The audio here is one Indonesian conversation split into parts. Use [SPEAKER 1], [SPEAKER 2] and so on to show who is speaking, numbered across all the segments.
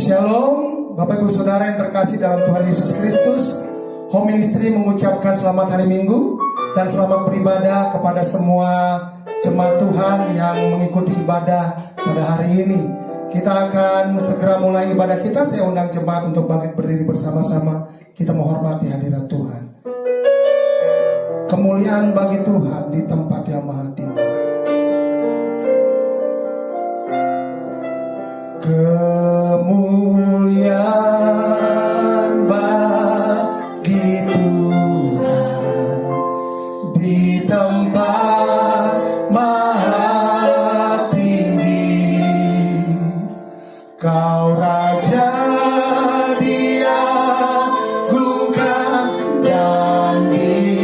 [SPEAKER 1] Shalom, Bapak Ibu Saudara yang terkasih dalam Tuhan Yesus Kristus. Home Ministry mengucapkan selamat hari Minggu dan selamat beribadah kepada semua jemaat Tuhan yang mengikuti ibadah pada hari ini. Kita akan segera mulai ibadah kita. Saya undang jemaat untuk bangkit berdiri bersama-sama. Kita menghormati hadirat Tuhan. Kemuliaan bagi Tuhan di tempat yang maha tinggi. Kemuliaan bagi Tuhan di tempat maha tinggi. Kau Raja diagungkan dan dipuji.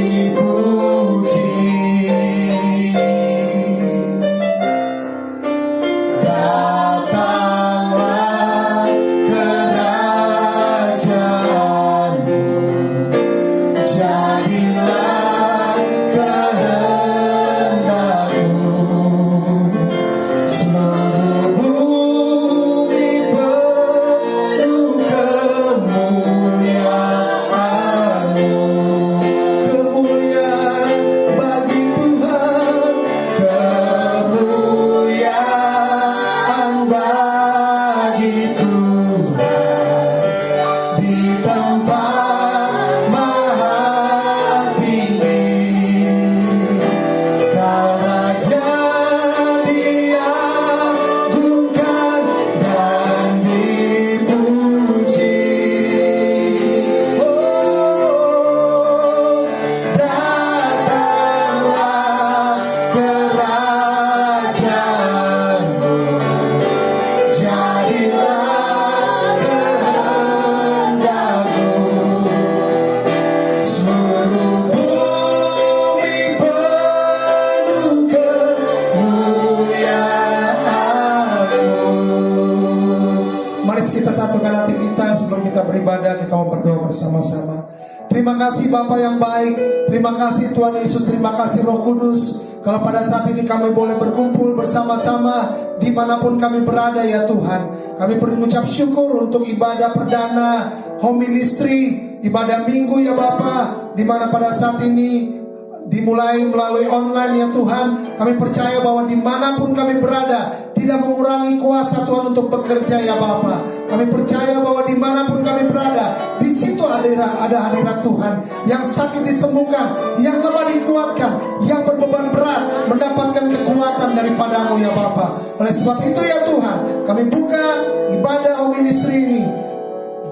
[SPEAKER 1] Bersama-sama. Terima kasih Bapa yang baik. Terima kasih Tuhan Yesus. Terima kasih Roh Kudus. Kalau pada saat ini kami boleh berkumpul bersama-sama dimanapun kami berada ya Tuhan. Kami mengucap syukur untuk ibadah perdana Home Ministry, ibadah minggu ya Bapa, dimana pada saat ini dimulai melalui online ya Tuhan. Kami percaya bahwa dimanapun kami berada tidak mengurangi kuasa Tuhan untuk bekerja ya Bapa. Kami percaya bahwa dimanapun kami berada, di situ ada hadirat Tuhan. Yang sakit disembuhkan, yang lemah dikuatkan, yang berbeban berat mendapatkan kekuatan daripadamu ya Bapa. Oleh sebab itu ya Tuhan, kami buka ibadah Home Ministry ini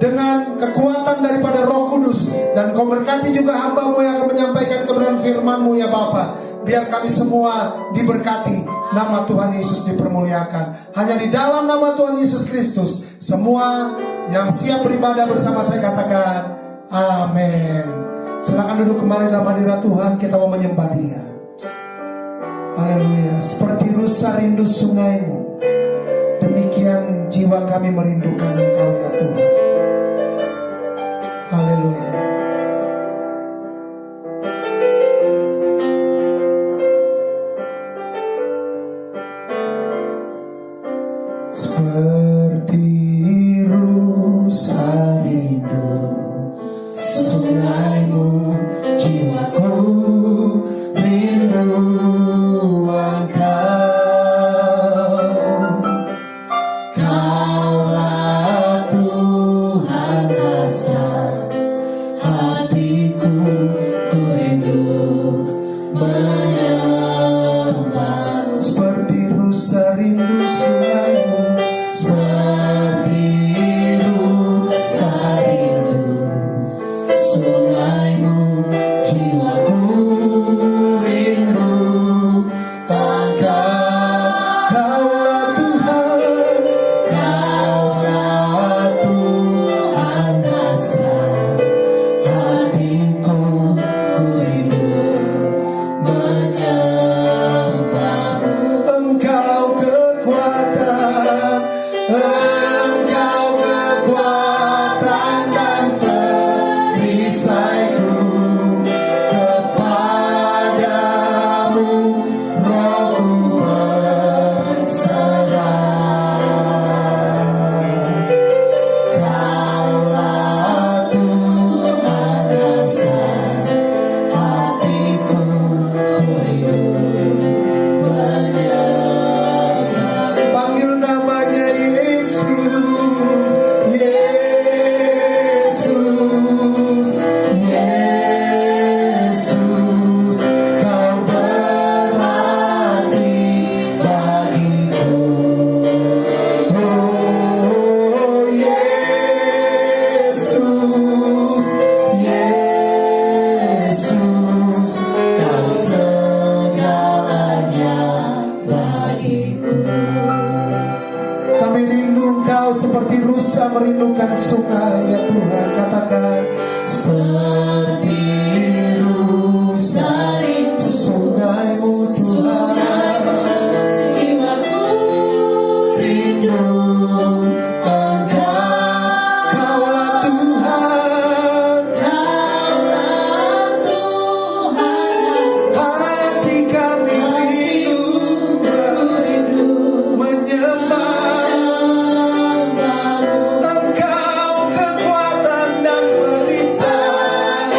[SPEAKER 1] dengan kekuatan daripada Roh Kudus. Dan kau berkati juga hamba-Mu yang akan menyampaikan kebenaran firman-Mu ya Bapa. Biar kami semua diberkati, nama Tuhan Yesus dipermuliakan. Hanya di dalam nama Tuhan Yesus Kristus, semua yang siap beribadah bersama saya katakan amin. Silakan duduk kembali dalam hadirat Tuhan. Kita mau menyembah Dia. Haleluya. Seperti rusa rindu sungai-Mu, demikian jiwa kami merindukan Engkau ya Tuhan. Haleluya. Seperti rusa rindu sungai-Mu, jiwaku rindu Engkau. Kaulah Tuhan hasrat hatiku, ku rindu menyembah. Seperti rusa rindu sungai-Mu, seperti rusa rindu sungai-Mu, jiwaku rindu Engkau. Kaulah Tuhan, Kaulah Tuhan hasrat hatiku, ku rindu menyembah-Mu. Engkau kekuatan, Engkau kekuatan dan perisaiku. Kepadamu Rohku berserah. Kami rindu Engkau seperti rusa merindukan sungai ya Tuhan. Katakan seperti rusa sungaimu Tuhan.
[SPEAKER 2] Jiwaku rindu Engkau.
[SPEAKER 1] Kaulah Tuhan, hati kami rindu menyembah Engkau, kekuatan dan perisai.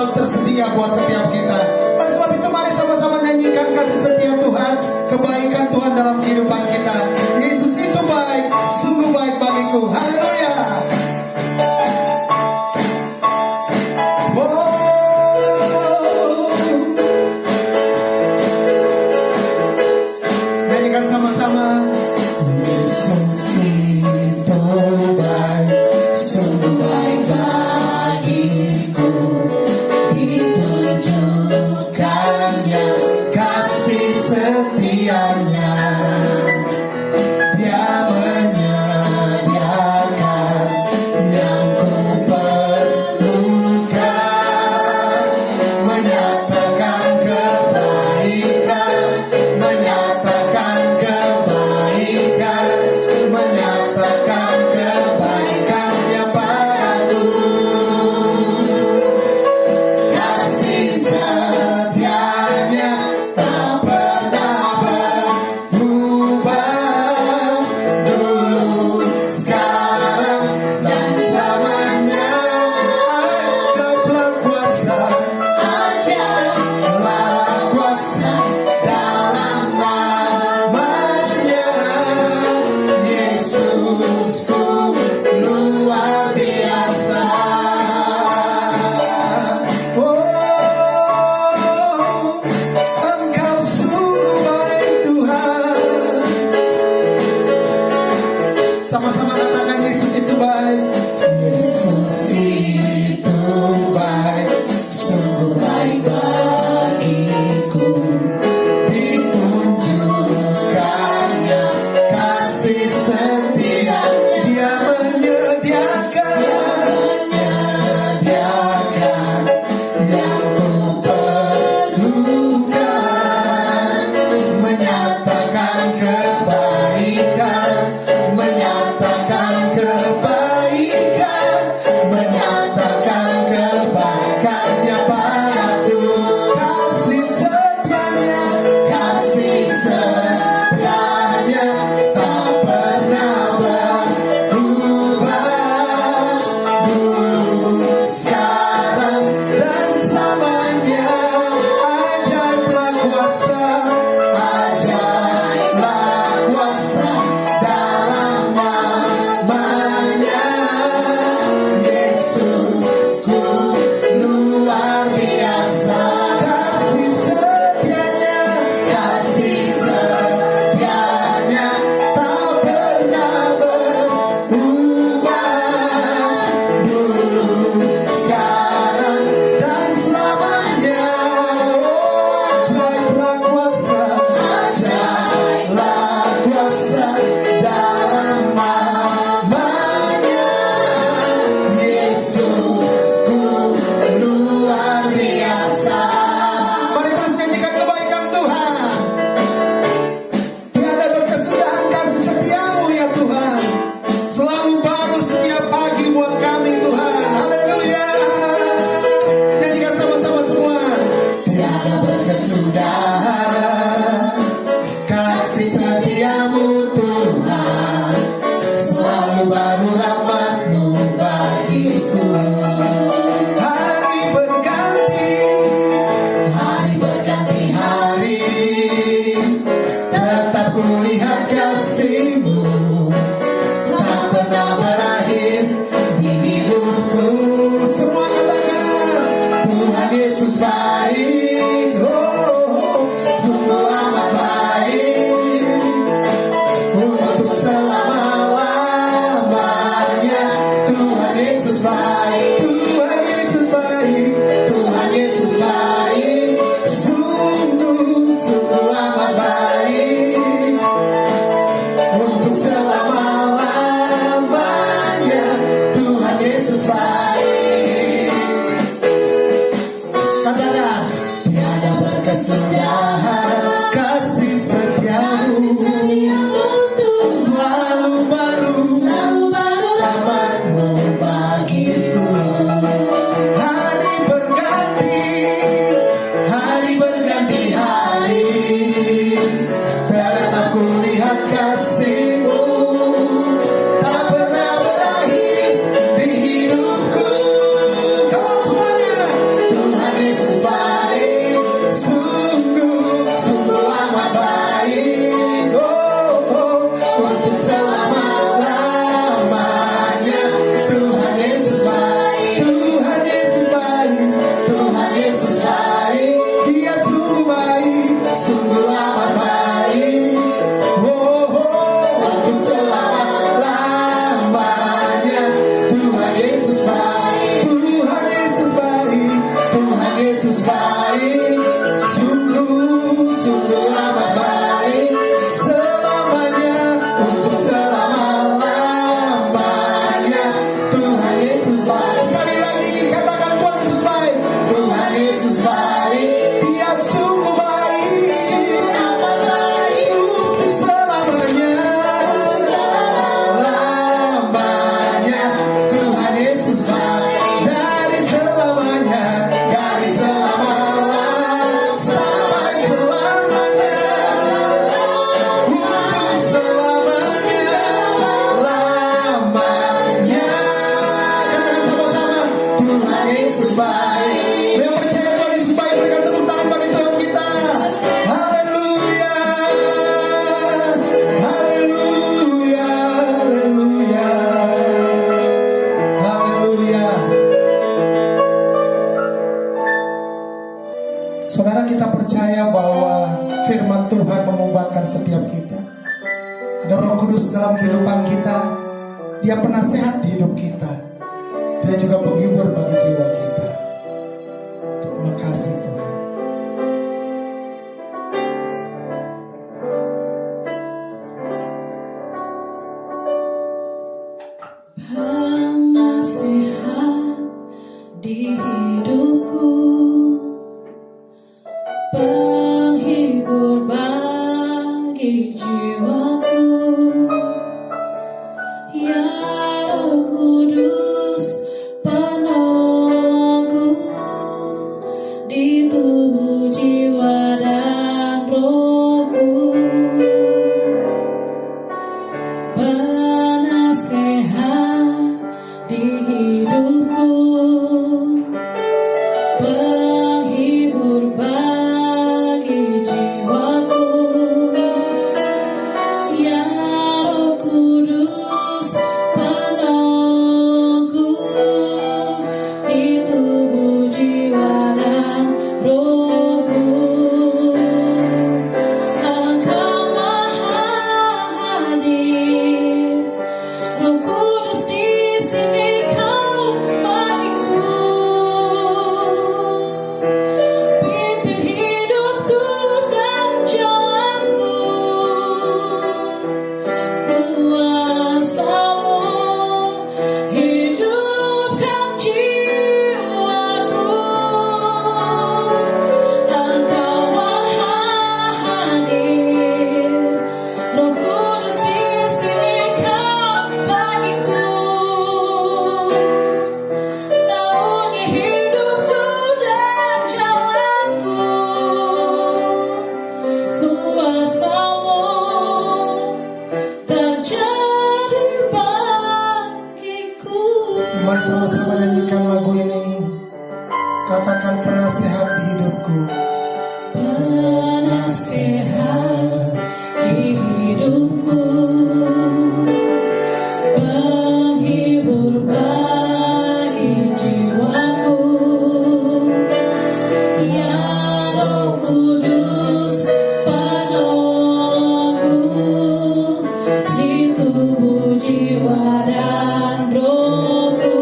[SPEAKER 1] selalu tersedia buat setiap kita. Oleh sebab itu mari sama-sama nyanyikan kasih setia Tuhan, kebaikan Tuhan dalam kehidupan kita. Yesus itu baik, sungguh baik bagiku. Haleluya. Nyanyikan sama-sama.
[SPEAKER 2] Yesus itu baik, sungguh baik bagiku. Ditunjukkannya kasih setianya. Dia menyediakan yang ku perlukan, menyatakan kebaikan, menyatakan kebaikan, menyatakan kebaikannya padaku. Kasih setianya tak pernah berubah, dulu, sekarang, dan selamanya.
[SPEAKER 1] Tegaplah kuasa,
[SPEAKER 2] Ajaiblah kuasa dalam namanya. Yesusku luar biasa.
[SPEAKER 1] oh, Engkau sungguh baik Tuhan. Sama-sama katakan Yesus itu baik.
[SPEAKER 2] Yesus itu baik, sungguh baik bagiku. Ditunjukkannya kasih setia.
[SPEAKER 1] Dia menyediakan
[SPEAKER 2] Menyediakan yang ku perlukan, menyatakan kebaikan, menyatakan kebaikan, menyatakan kebaikannya padaku.
[SPEAKER 1] kasih setianya.
[SPEAKER 2] Kasih setianya tak pernah berubah, dulu, sekarang,
[SPEAKER 1] Dan selamanya ajaiblah kuasa,
[SPEAKER 2] ajaiblah kuasa dalam namanya. Yesusku luar biasa.
[SPEAKER 1] kasih setianya
[SPEAKER 2] Kasih setianya tak pernah berubah, dulu, sekarang,
[SPEAKER 1] dan selamanya. Oh, ajaiblah kuasa,
[SPEAKER 2] ajaiblah kuasa dalam namanya. Yesusku luar biasa.
[SPEAKER 1] mari terus nyanyikan kebaikan Tuhan. Tiada berkesudahan kasih setiamu ya Tuhan, selalu baru setiap pagi buat kami Tuhan. Haleluya. Nyanyikan sama-sama semua.
[SPEAKER 2] Tiada berkesudahan kasih setiamu Tuhan, selalu baru rahmat-Mu bagiku.
[SPEAKER 1] Hari berganti,
[SPEAKER 2] Hari berganti hari, tetap kulihat kasih-Mu, tak pernah berakhir di hidupku.
[SPEAKER 1] semua katakan
[SPEAKER 2] Tuhan Yesus baik, oh, sungguh amat baik, untuk selama-lamanya.
[SPEAKER 1] dalam kehidupan kita. Dia penasehat di hidup kita. Dia juga penghibur bagi jiwa kita. Terima kasih Tuhan.
[SPEAKER 3] Penasehat di hidupku, penghibur bagi jiwaku, ya Roh Kudus penolongku di tubuh jiwa dan rohku. Penasehat di hidupku, penghibur bagi jiwaku, ya Roh Kudus penolongku di tubuh jiwa dan rohku. Engkau Maha Hadir, Roh Kudus di sini Kau bagiku. Pimpin hidupku dan jalanku, kuasa-Mu hidupkan jiwaku. Engkau Maha Hadir, Roh Kudus di sini Kau bagiku. Naungi hidupku dan jalanku, kuasa-Mu terjadi bagiku.
[SPEAKER 1] Mari sama-sama nyanyikan lagu ini. Katakan penasehat di hidupku.
[SPEAKER 3] Penasehat di hidupku, penghibur bagi jiwaku, ya Roh Kudus penolongku di tubuh jiwa dan rohku.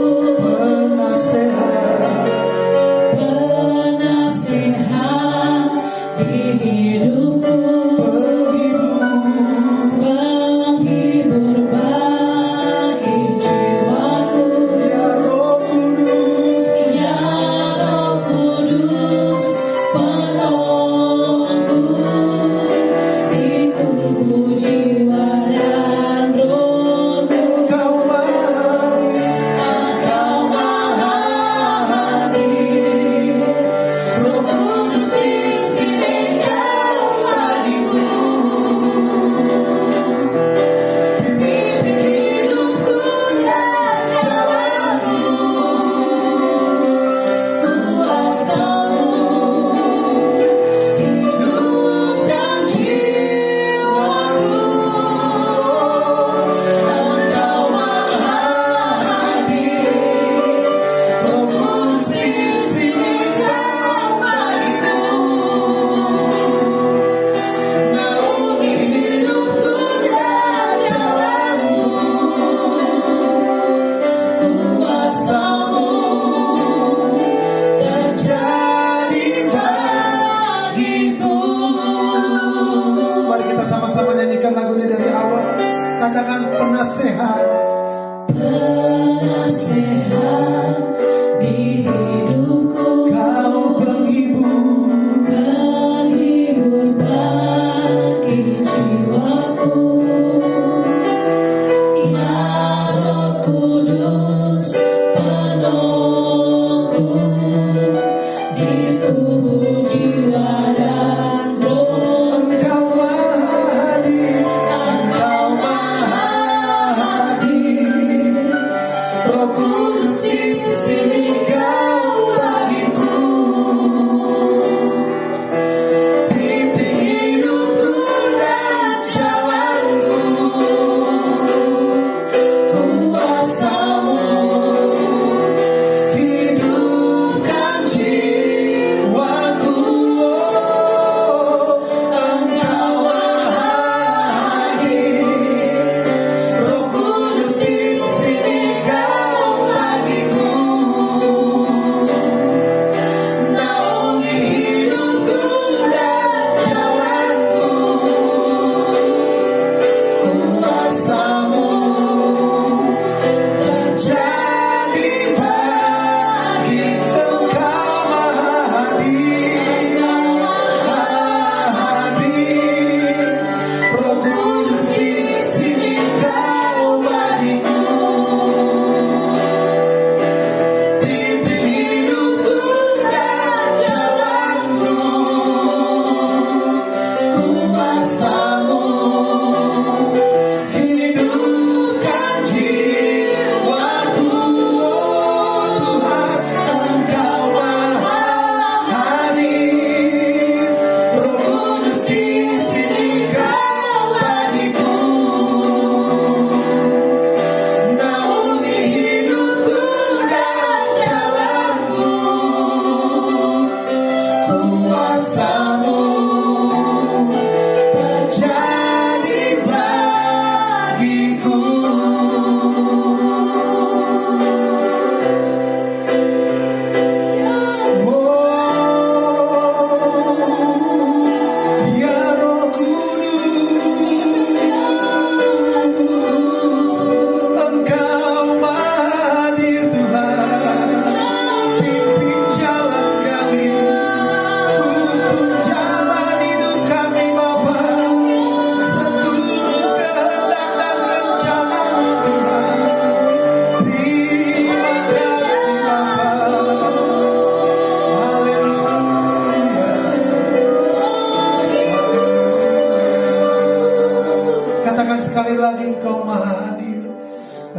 [SPEAKER 3] Penasehat di hidupku, penghibur bagi jiwaku, ya Roh Kudus penolongku di tubuh jiwa dan rohku.
[SPEAKER 1] Kau Maha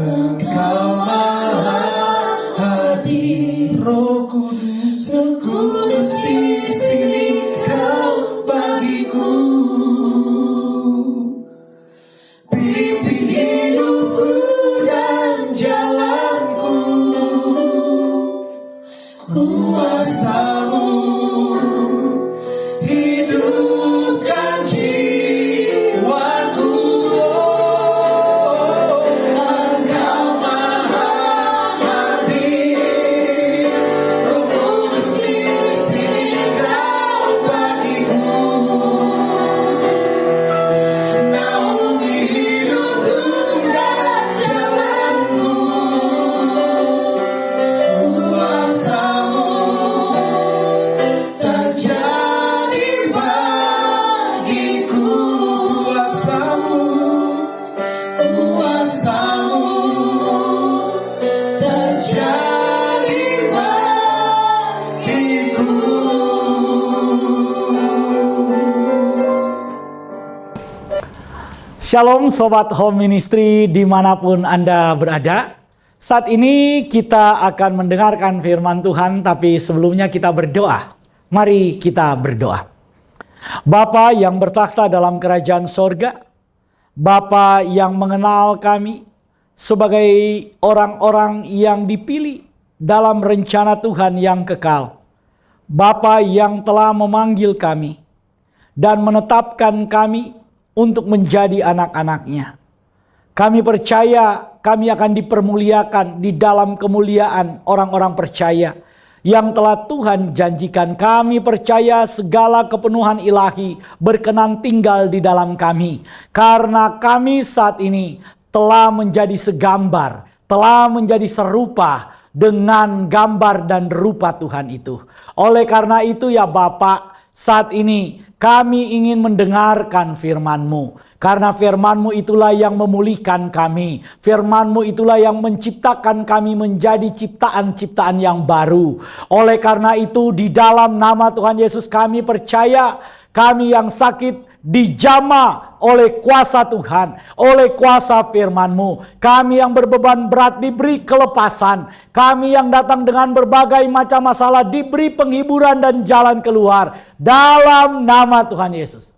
[SPEAKER 2] Engkau maha hadir.
[SPEAKER 1] Roh Kudus,
[SPEAKER 2] Roh Kudus di sini kau bagiku. Pimpin hidupku dan jalanku. Kuasamu hidupkan jiwaku. Engkau maha hadir. Roh Kudus di sini kau bagiku. Naungi hidupku dan jalanku. Kuasamu terjadi bagiku. Kuasamu terjadi bagiku.
[SPEAKER 4] Shalom Sobat Home Ministry dimanapun Anda berada. Saat ini kita akan mendengarkan firman Tuhan, tapi sebelumnya kita berdoa. Mari kita berdoa. Bapa yang bertakhta dalam kerajaan sorga, Bapa yang mengenal kami sebagai orang-orang yang dipilih dalam rencana Tuhan yang kekal. Bapa yang telah memanggil kami dan menetapkan kami untuk menjadi anak-anak-Nya. Kami percaya kami akan dipermuliakan di dalam kemuliaan orang-orang percaya yang telah Tuhan janjikan. Kami percaya segala kepenuhan ilahi berkenan tinggal di dalam kami. Karena kami saat ini telah menjadi segambar, telah menjadi serupa dengan gambar dan rupa Tuhan itu. Oleh karena itu ya Bapak, saat ini kami ingin mendengarkan firman-Mu. Karena firman-Mu itulah yang memulihkan kami. Firman-Mu itulah yang menciptakan kami menjadi ciptaan-ciptaan yang baru. Oleh karena itu di dalam nama Tuhan Yesus kami percaya kami yang sakit dijamah oleh kuasa Tuhan, oleh kuasa firman-Mu. Kami yang berbeban berat diberi kelepasan. Kami yang datang dengan berbagai macam masalah diberi penghiburan dan jalan keluar. Dalam nama Tuhan Yesus.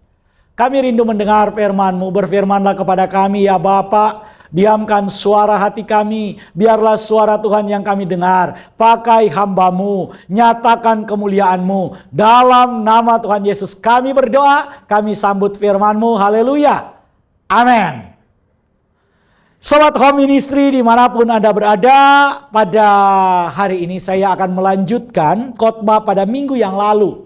[SPEAKER 4] Kami rindu mendengar firman-Mu. Berfirmanlah kepada kami ya Bapa. Diamkan suara hati kami, biarlah suara Tuhan yang kami dengar. Pakai hamba-Mu, nyatakan kemuliaan-Mu. Dalam nama Tuhan Yesus kami berdoa, kami sambut firman-Mu. Haleluya. Amin. Sobat Home Ministry dimanapun Anda berada, pada hari ini saya akan melanjutkan khotbah pada minggu yang lalu.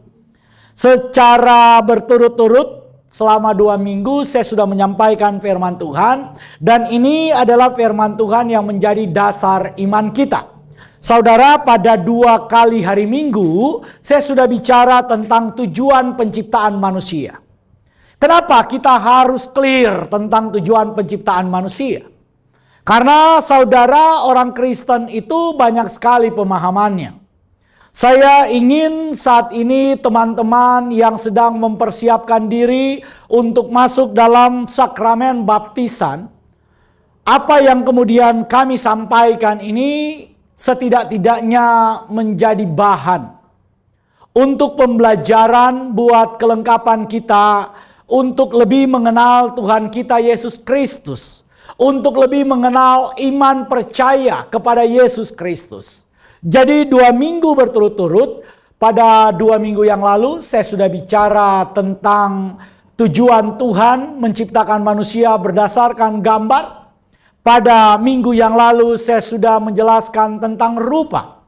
[SPEAKER 4] Secara berturut-turut selama 2 minggu saya sudah menyampaikan firman Tuhan. Dan ini adalah firman Tuhan yang menjadi dasar iman kita. Saudara, pada 2 kali hari Minggu saya sudah bicara tentang tujuan penciptaan manusia. Kenapa kita harus clear tentang tujuan penciptaan manusia? Karena saudara, orang Kristen itu banyak sekali pemahamannya. Saya ingin saat ini teman-teman yang sedang mempersiapkan diri untuk masuk dalam sakramen baptisan, apa yang kemudian kami sampaikan ini setidak-tidaknya menjadi bahan untuk pembelajaran buat kelengkapan kita, untuk lebih mengenal Tuhan kita Yesus Kristus, untuk lebih mengenal iman percaya kepada Yesus Kristus. Jadi 2 minggu berturut-turut, pada 2 minggu yang lalu saya sudah bicara tentang tujuan Tuhan menciptakan manusia berdasarkan gambar. Pada minggu yang lalu saya sudah menjelaskan tentang rupa.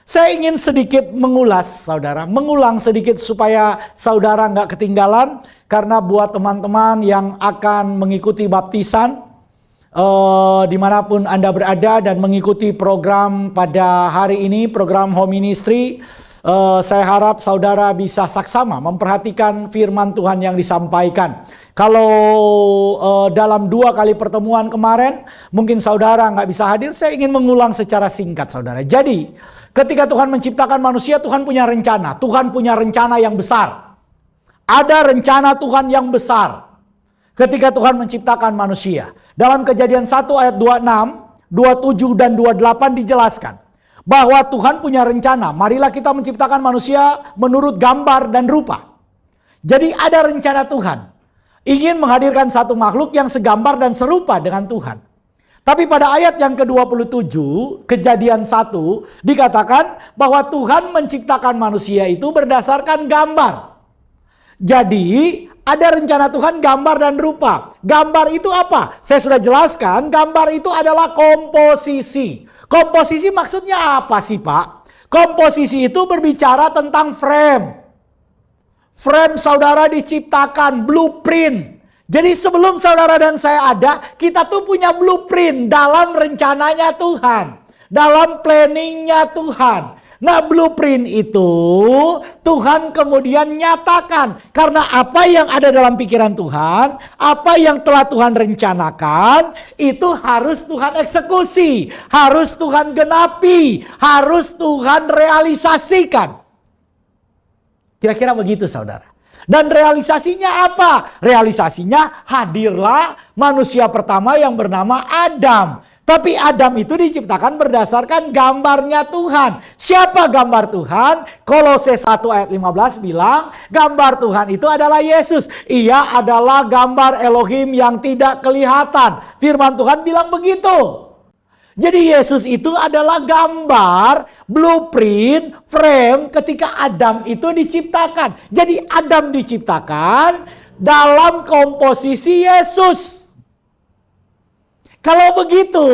[SPEAKER 4] Saya ingin sedikit mengulas saudara, mengulang sedikit supaya saudara nggak ketinggalan. Karena buat teman-teman yang akan mengikuti baptisan, dimanapun Anda berada dan mengikuti program pada hari ini, program Home Ministry, saya harap saudara bisa saksama memperhatikan firman Tuhan yang disampaikan. Kalau dalam 2 kali pertemuan kemarin mungkin saudara nggak bisa hadir, saya ingin mengulang secara singkat saudara. Jadi ketika Tuhan menciptakan manusia, Tuhan punya rencana. Tuhan punya rencana yang besar. Ada rencana Tuhan yang besar ketika Tuhan menciptakan manusia. Dalam Kejadian 1 ayat 26, 27 dan 28 dijelaskan bahwa Tuhan punya rencana. Marilah kita menciptakan manusia menurut gambar dan rupa. Jadi ada rencana Tuhan. Ingin menghadirkan satu makhluk yang segambar dan serupa dengan Tuhan. Tapi pada ayat yang ke-27, Kejadian 1, dikatakan bahwa Tuhan menciptakan manusia itu berdasarkan gambar. Jadi ada rencana Tuhan gambar dan rupa. Gambar itu apa? Saya sudah jelaskan, gambar itu adalah komposisi. Komposisi maksudnya apa sih Pak? Komposisi itu berbicara tentang frame. Frame saudara diciptakan, blueprint. Jadi sebelum saudara dan saya ada, kita tuh punya blueprint dalam rencananya Tuhan. Dalam planningnya Tuhan. Nah blueprint itu Tuhan kemudian nyatakan. Karena apa yang ada dalam pikiran Tuhan, apa yang telah Tuhan rencanakan, itu harus Tuhan eksekusi. Harus Tuhan genapi. Harus Tuhan realisasikan. Kira-kira begitu saudara. Dan realisasinya apa? Realisasinya hadirlah manusia pertama yang bernama Adam. Tapi Adam itu diciptakan berdasarkan gambarnya Tuhan. Siapa gambar Tuhan? Kolose 1 ayat 15 bilang, gambar Tuhan itu adalah Yesus. Ia adalah gambar Elohim yang tidak kelihatan. Firman Tuhan bilang begitu. Jadi Yesus itu adalah gambar, blueprint, frame ketika Adam itu diciptakan. Jadi Adam diciptakan dalam komposisi Yesus. Kalau begitu,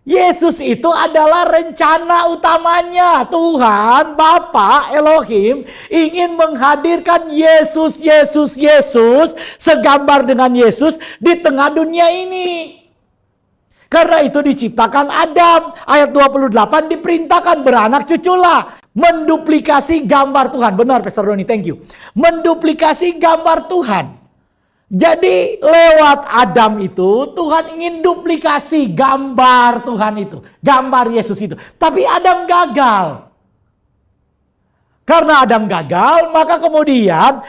[SPEAKER 4] Yesus itu adalah rencana utamanya. Tuhan, Bapa, Elohim ingin menghadirkan Yesus segambar dengan Yesus di tengah dunia ini. Karena itu diciptakan Adam. Ayat 28 diperintahkan beranak cuculah. Menduplikasi gambar Tuhan. Benar Pastor Doni, thank you. Menduplikasi gambar Tuhan. Jadi lewat Adam itu Tuhan ingin duplikasi gambar Tuhan itu. Gambar Yesus itu. Tapi Adam gagal. Karena Adam gagal, maka kemudian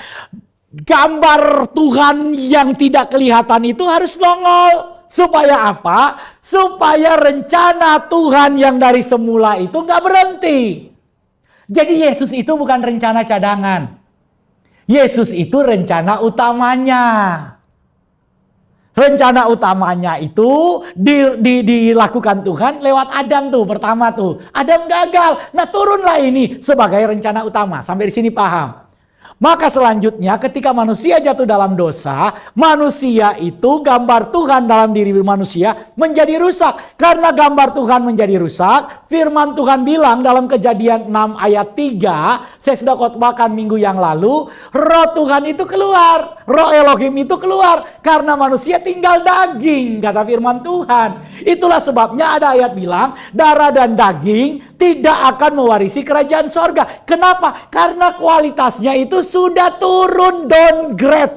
[SPEAKER 4] gambar Tuhan yang tidak kelihatan itu harus nongol. Supaya apa? Supaya rencana Tuhan yang dari semula itu nggak berhenti. Jadi Yesus itu bukan rencana cadangan. Yesus itu rencana utamanya. Rencana utamanya itu dilakukan Tuhan lewat Adam tuh pertama tuh. Adam gagal. Nah turunlah ini sebagai rencana utama. Sampai di sini paham? Maka selanjutnya ketika manusia jatuh dalam dosa, manusia itu gambar Tuhan dalam diri manusia menjadi rusak. Karena gambar Tuhan menjadi rusak, firman Tuhan bilang dalam Kejadian 6 ayat 3, saya sudah khotbahkan minggu yang lalu, roh Tuhan itu keluar, roh Elohim itu keluar karena manusia tinggal daging, kata firman Tuhan. Itulah sebabnya ada ayat bilang, darah dan daging tidak akan mewarisi kerajaan sorga. Kenapa? Karena kualitasnya itu sudah turun downgrade.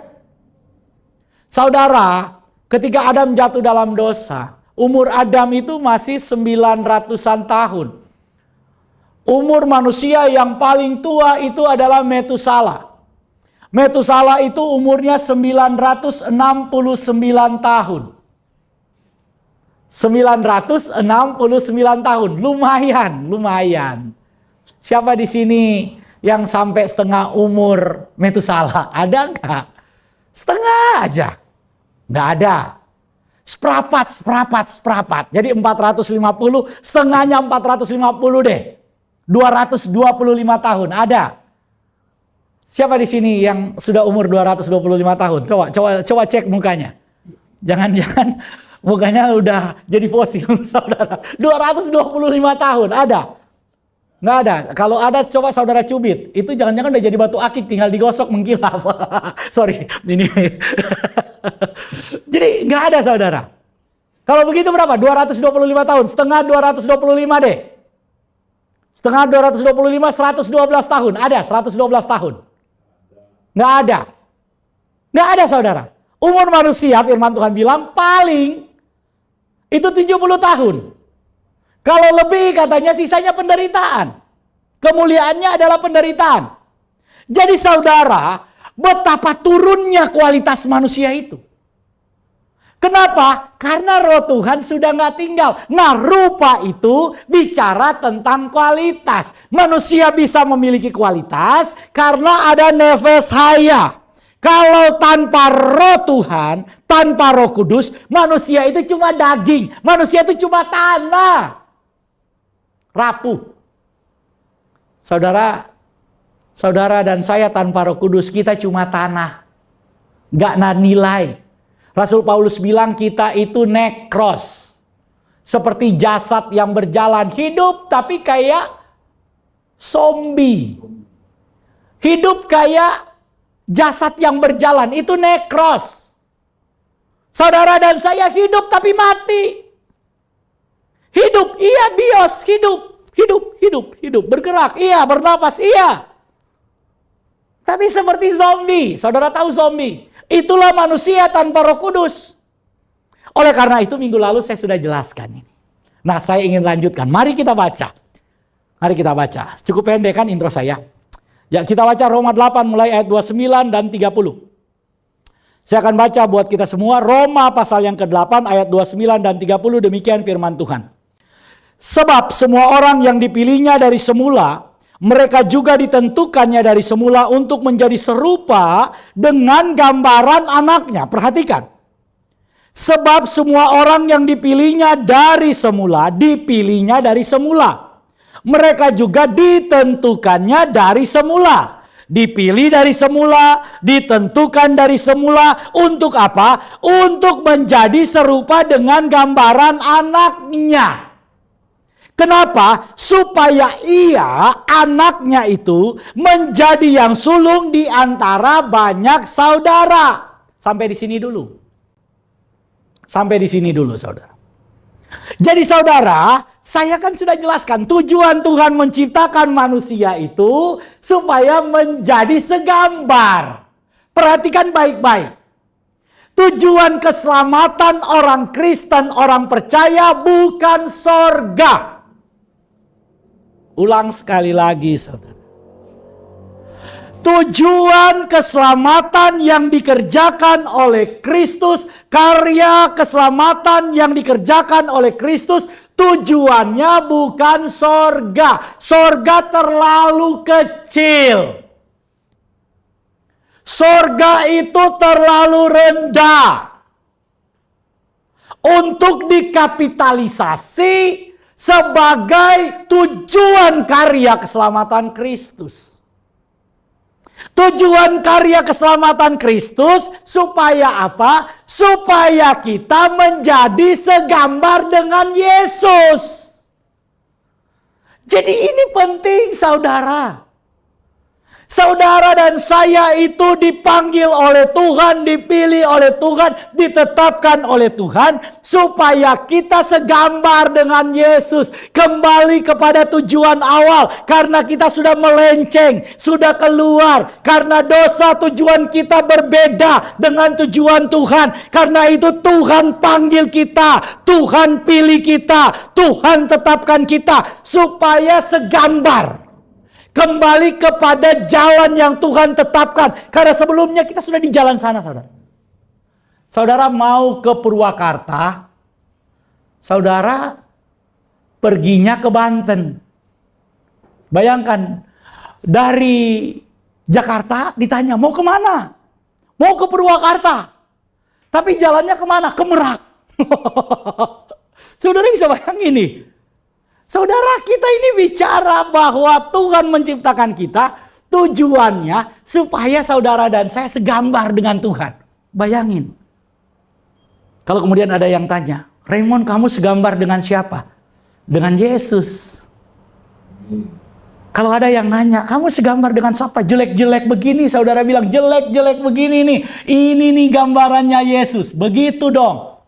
[SPEAKER 4] Saudara, ketika Adam jatuh dalam dosa, umur Adam itu masih 900-an tahun. Umur manusia yang paling tua itu adalah Metusala. Metusala itu umurnya 969 tahun. 969 tahun, lumayan. Siapa di sini yang sampai setengah umur Metusala? Ada nggak? Setengah aja. Nggak ada. Seperapat. Jadi 450, setengahnya 450 deh. 225 tahun, ada. Siapa di sini yang sudah umur 225 tahun? Coba cek mukanya. Jangan-jangan mukanya udah jadi fosil, saudara. 225 tahun, ada? Nggak ada. Kalau ada coba saudara cubit. Itu jangan-jangan udah jadi batu akik tinggal digosok mengkilap. Sorry. Ini. Jadi nggak ada saudara. Kalau begitu berapa? 225 tahun. Setengah 225 deh. Setengah 225, 112 tahun. Ada 112 tahun. Nggak ada. Nggak ada saudara. Umur manusia firman Tuhan bilang paling itu 70 tahun. Kalau lebih katanya sisanya penderitaan. Kemuliaannya adalah penderitaan. Jadi saudara, betapa turunnya kualitas manusia itu. Kenapa? Karena roh Tuhan sudah nggak tinggal. Nah, rupa itu bicara tentang kualitas. Manusia bisa memiliki kualitas karena ada nefes haya. Kalau tanpa roh Tuhan, tanpa roh kudus, manusia itu cuma daging. Manusia itu cuma tanah. Rapuh. Saudara dan saya tanpa roh kudus, kita cuma tanah. Gak ada nilai. Rasul Paulus bilang kita itu nekros. Seperti jasad yang berjalan hidup tapi kayak zombie. Hidup kayak jasad yang berjalan, itu nekros. Saudara dan saya hidup tapi mati. Hidup, iya bios, hidup, bergerak, iya, bernapas, iya. Tapi seperti zombie, saudara tahu zombie. Itulah manusia tanpa roh kudus. Oleh karena itu minggu lalu saya sudah jelaskan ini. Nah, saya ingin lanjutkan, mari kita baca. Mari kita baca, cukup pendek kan intro saya. Ya, kita baca Roma 8 mulai ayat 29 dan 30. Saya akan baca buat kita semua Roma pasal yang ke-8 ayat 29 dan 30, demikian firman Tuhan. Sebab semua orang yang dipilihnya dari semula, mereka juga ditentukannya dari semula untuk menjadi serupa dengan gambaran anaknya. Perhatikan. Sebab semua orang yang dipilihnya dari semula, dipilihnya dari semula. Mereka juga ditentukannya dari semula. Dipilih dari semula, ditentukan dari semula. Untuk apa? Untuk menjadi serupa dengan gambaran anaknya. Kenapa? Supaya ia, anaknya itu, menjadi yang sulung di antara banyak saudara. Sampai di sini dulu. Sampai di sini dulu, saudara. Jadi saudara, saya kan sudah jelaskan tujuan Tuhan menciptakan manusia itu supaya menjadi segambar. Perhatikan baik-baik. Tujuan keselamatan orang Kristen, orang percaya bukan sorga. Ulang sekali lagi, saudara. Tujuan keselamatan yang dikerjakan oleh Kristus, karya keselamatan yang dikerjakan oleh Kristus, tujuannya bukan sorga. Sorga terlalu kecil. Sorga itu terlalu rendah untuk dikapitalisasi sebagai tujuan karya keselamatan Kristus. Tujuan karya keselamatan Kristus supaya apa? Supaya kita menjadi segambar dengan Yesus. Jadi ini penting, saudara. Saudara dan saya itu dipanggil oleh Tuhan, dipilih oleh Tuhan, ditetapkan oleh Tuhan supaya kita segambar dengan Yesus, kembali kepada tujuan awal. Karena kita sudah melenceng, sudah keluar. Karena dosa, tujuan kita berbeda dengan tujuan Tuhan. Karena itu Tuhan panggil kita, Tuhan pilih kita, Tuhan tetapkan kita supaya segambar. Kembali kepada jalan yang Tuhan tetapkan. Karena sebelumnya kita sudah di jalan sana, saudara. Saudara mau ke Purwakarta, saudara perginya ke Banten. Bayangkan, dari Jakarta ditanya, mau kemana? Mau ke Purwakarta. Tapi jalannya kemana? Ke Merak. Saudara bisa bayangin nih. Saudara, kita ini bicara bahwa Tuhan menciptakan kita, tujuannya supaya saudara dan saya segambar dengan Tuhan. Bayangin. Kalau kemudian ada yang tanya, Raymond, kamu segambar dengan siapa? Dengan Yesus. Kalau ada yang nanya, kamu segambar dengan siapa? Jelek-jelek begini, saudara bilang, jelek-jelek begini nih. Ini nih gambarannya Yesus. Begitu dong.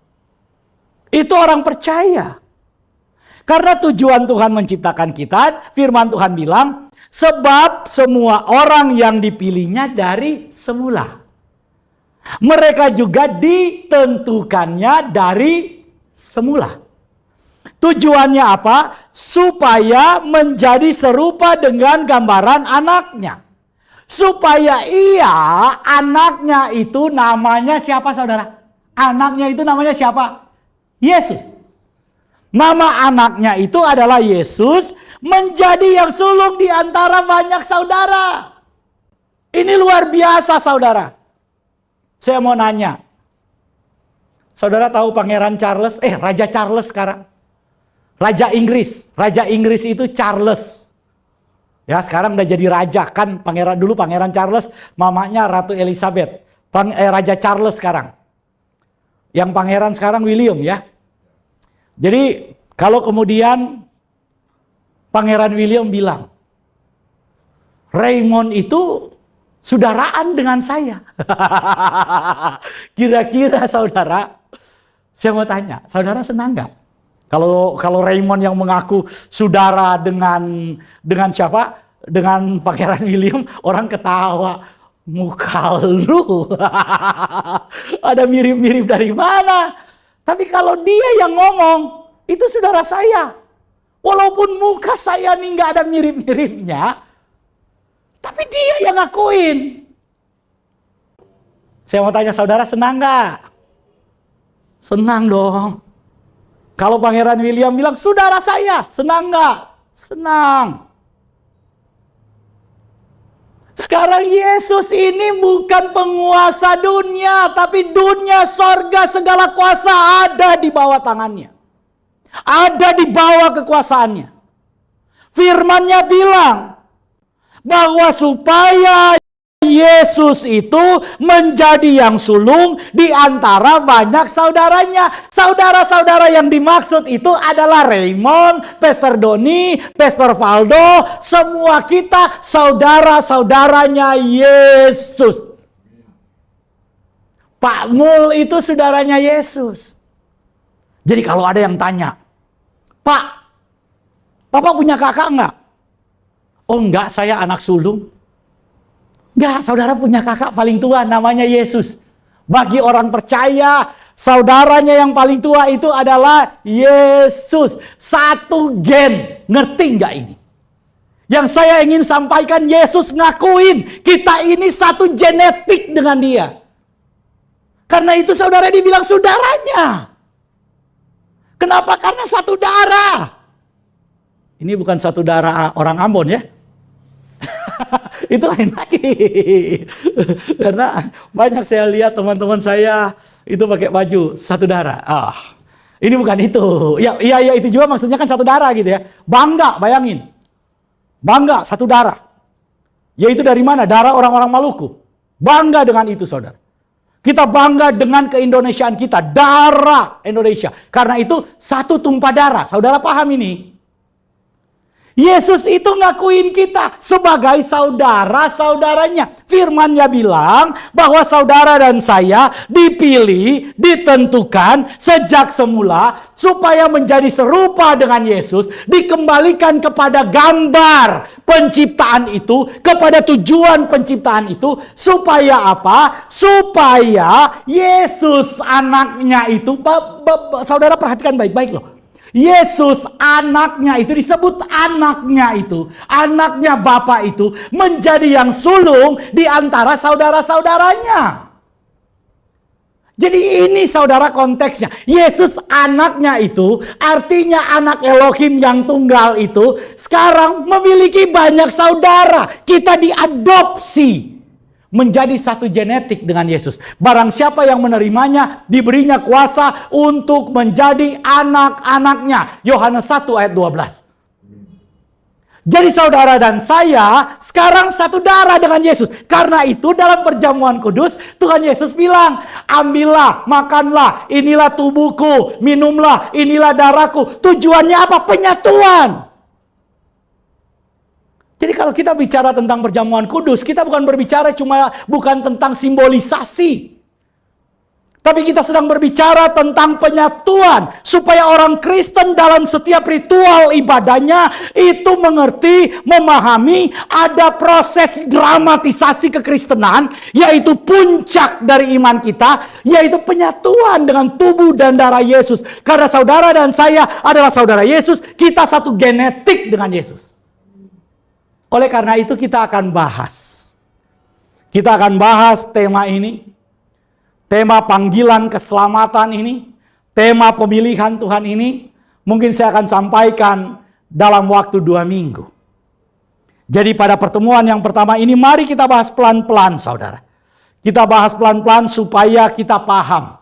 [SPEAKER 4] Itu orang percaya. Karena tujuan Tuhan menciptakan kita, firman Tuhan bilang, sebab semua orang yang dipilihnya dari semula. Mereka juga ditentukannya dari semula. Tujuannya apa? Supaya menjadi serupa dengan gambaran anaknya. Supaya ia, anaknya itu namanya siapa, saudara? Anaknya itu namanya siapa? Yesus. Nama anaknya itu adalah Yesus, menjadi yang sulung di antara banyak saudara. Ini luar biasa, saudara. Saya mau nanya. Saudara tahu Pangeran Charles? Raja Charles sekarang. Raja Inggris. Raja Inggris itu Charles. Ya, sekarang udah jadi raja. Kan dulu Pangeran Charles, mamanya Ratu Elizabeth. Raja Charles sekarang. Yang pangeran sekarang William, ya. Jadi kalau kemudian Pangeran William bilang, Raymond itu saudaraan dengan saya. Kira-kira saudara, saya mau tanya, saudara senang nggak? Kalau Raymond yang mengaku saudara dengan siapa? Dengan Pangeran William, orang ketawa. Muka lu ada mirip-mirip dari mana? Tapi kalau dia yang ngomong, itu saudara saya. Walaupun muka saya nih nggak ada mirip-miripnya, tapi dia yang ngakuin. Saya mau tanya saudara, senang nggak? Senang dong. Kalau Pangeran William bilang, saudara saya, senang nggak? Senang. Sekarang Yesus ini bukan penguasa dunia, tapi dunia, sorga, segala kuasa ada di bawah tangannya. Ada di bawah kekuasaannya. Firman-Nya bilang bahwa supaya Yesus itu menjadi yang sulung di antara banyak saudaranya. Saudara-saudara yang dimaksud itu adalah Raymond, Pastor Doni, Pastor Valdo, semua kita saudara-saudaranya Yesus. Pak Mul itu saudaranya Yesus. Jadi kalau ada yang tanya, Pak, Bapak punya kakak enggak? Oh enggak, saya anak sulung. Enggak, saudara punya kakak paling tua namanya Yesus. Bagi orang percaya, saudaranya yang paling tua itu adalah Yesus. Satu gen, ngerti enggak ini? Yang saya ingin sampaikan, Yesus ngakuin kita ini satu genetik dengan dia. Karena itu saudara dibilang saudaranya. Kenapa? Karena satu darah. Ini bukan satu darah orang Ambon ya. Itu lain lagi. Karena banyak saya lihat teman-teman saya itu pakai baju satu darah. Ini bukan itu. Ya itu juga maksudnya kan satu darah gitu ya. Bangga, bayangin. Bangga satu darah. Yaitu dari mana? Darah orang-orang Maluku. Bangga dengan itu, saudara. Kita bangga dengan keindonesiaan kita, darah Indonesia. Karena itu satu tumpah darah. Saudara paham ini? Yesus itu ngakuin kita sebagai saudara-saudaranya. Firman-Nya bilang bahwa saudara dan saya dipilih, ditentukan sejak semula supaya menjadi serupa dengan Yesus, dikembalikan kepada gambar penciptaan itu, kepada tujuan penciptaan itu, supaya apa? Supaya Yesus anaknya itu, saudara perhatikan baik-baik loh. Yesus anaknya itu disebut anaknya itu, anaknya Bapa itu menjadi yang sulung di antara saudara-saudaranya. Jadi ini saudara konteksnya. Yesus anaknya itu artinya anak Elohim yang tunggal itu sekarang memiliki banyak saudara. Kita diadopsi menjadi satu genetik dengan Yesus. Barang siapa yang menerimanya, diberinya kuasa untuk menjadi anak-anaknya. Yohanes 1 ayat 12. Jadi saudara dan saya sekarang satu darah dengan Yesus. Karena itu dalam perjamuan kudus, Tuhan Yesus bilang, ambillah, makanlah, inilah tubuhku, minumlah, inilah darahku. Tujuannya apa? Penyatuan. Jadi kalau kita bicara tentang perjamuan kudus, kita bukan berbicara bukan tentang simbolisasi. Tapi kita sedang berbicara tentang penyatuan. Supaya orang Kristen dalam setiap ritual ibadahnya itu mengerti, memahami ada proses dramatisasi kekristenan. Yaitu puncak dari iman kita. Yaitu penyatuan dengan tubuh dan darah Yesus. Karena saudara dan saya adalah saudara Yesus. Kita satu genetik dengan Yesus. Oleh karena itu kita akan bahas. Kita akan bahas tema ini. tema panggilan keselamatan ini, tema pemilihan Tuhan ini, mungkin saya akan sampaikan dalam waktu 2 minggu. Jadi pada pertemuan yang pertama ini, mari kita bahas pelan-pelan, saudara. Kita bahas pelan-pelan supaya kita paham.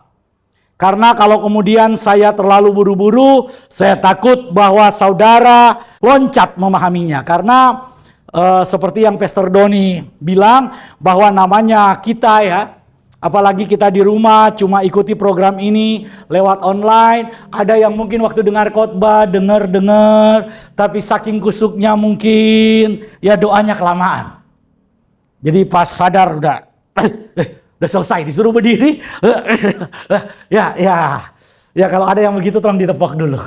[SPEAKER 4] Karena kalau kemudian saya terlalu buru-buru, saya takut bahwa saudara loncat memahaminya. Karena seperti yang Pastor Doni bilang, bahwa namanya kita ya, apalagi kita di rumah cuma ikuti program ini lewat online. Ada yang mungkin waktu dengar khotbah, dengar, tapi saking kusuknya mungkin ya doanya kelamaan. Jadi pas sadar udah selesai, disuruh berdiri. Ya kalau ada yang begitu tolong ditepok dulu.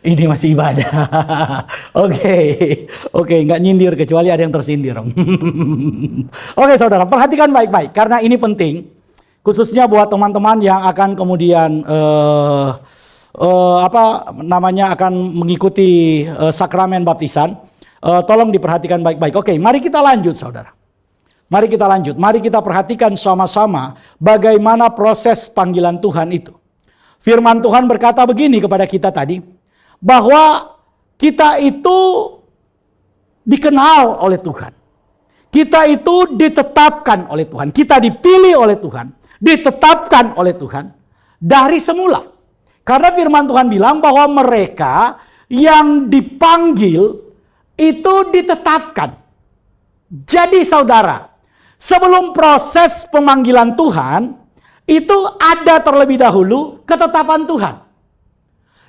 [SPEAKER 4] Ini masih ibadah. Oke, nggak nyindir kecuali ada yang tersindir. Oke, saudara, perhatikan baik-baik karena ini penting, khususnya buat teman-teman yang akan kemudian akan mengikuti sakramen baptisan. Tolong diperhatikan baik-baik. Oke, mari kita lanjut, saudara. Mari kita lanjut. Mari kita perhatikan sama-sama bagaimana proses panggilan Tuhan itu. Firman Tuhan berkata begini kepada kita tadi, bahwa kita itu dikenal oleh Tuhan. Kita itu ditetapkan oleh Tuhan. Kita dipilih oleh Tuhan. Ditetapkan oleh Tuhan dari semula. Karena firman Tuhan bilang bahwa mereka yang dipanggil itu ditetapkan. Jadi saudara, sebelum proses pemanggilan Tuhan, itu ada terlebih dahulu ketetapan Tuhan.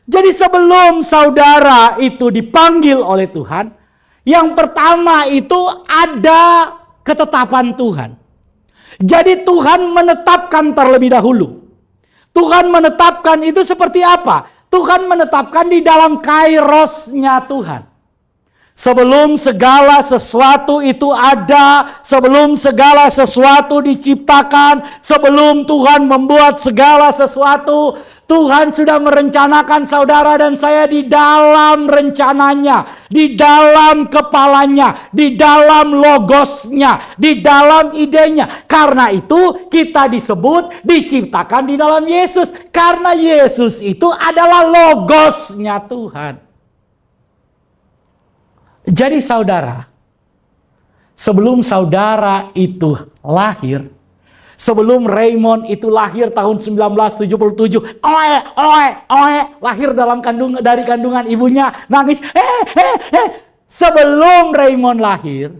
[SPEAKER 4] Jadi sebelum saudara itu dipanggil oleh Tuhan, yang pertama itu ada ketetapan Tuhan. Jadi Tuhan menetapkan terlebih dahulu. Tuhan menetapkan itu seperti apa? Tuhan menetapkan di dalam kairosnya Tuhan. Sebelum segala sesuatu itu ada, sebelum segala sesuatu diciptakan, sebelum Tuhan membuat segala sesuatu, Tuhan sudah merencanakan saudara dan saya di dalam rencananya, di dalam kepalanya, di dalam logosnya, di dalam idenya. Karena itu kita disebut diciptakan di dalam Yesus. Karena Yesus itu adalah logosnya Tuhan. Jadi saudara, sebelum saudara itu lahir, sebelum Raymond itu lahir tahun 1977, lahir dari kandungan ibunya, nangis, sebelum Raymond lahir,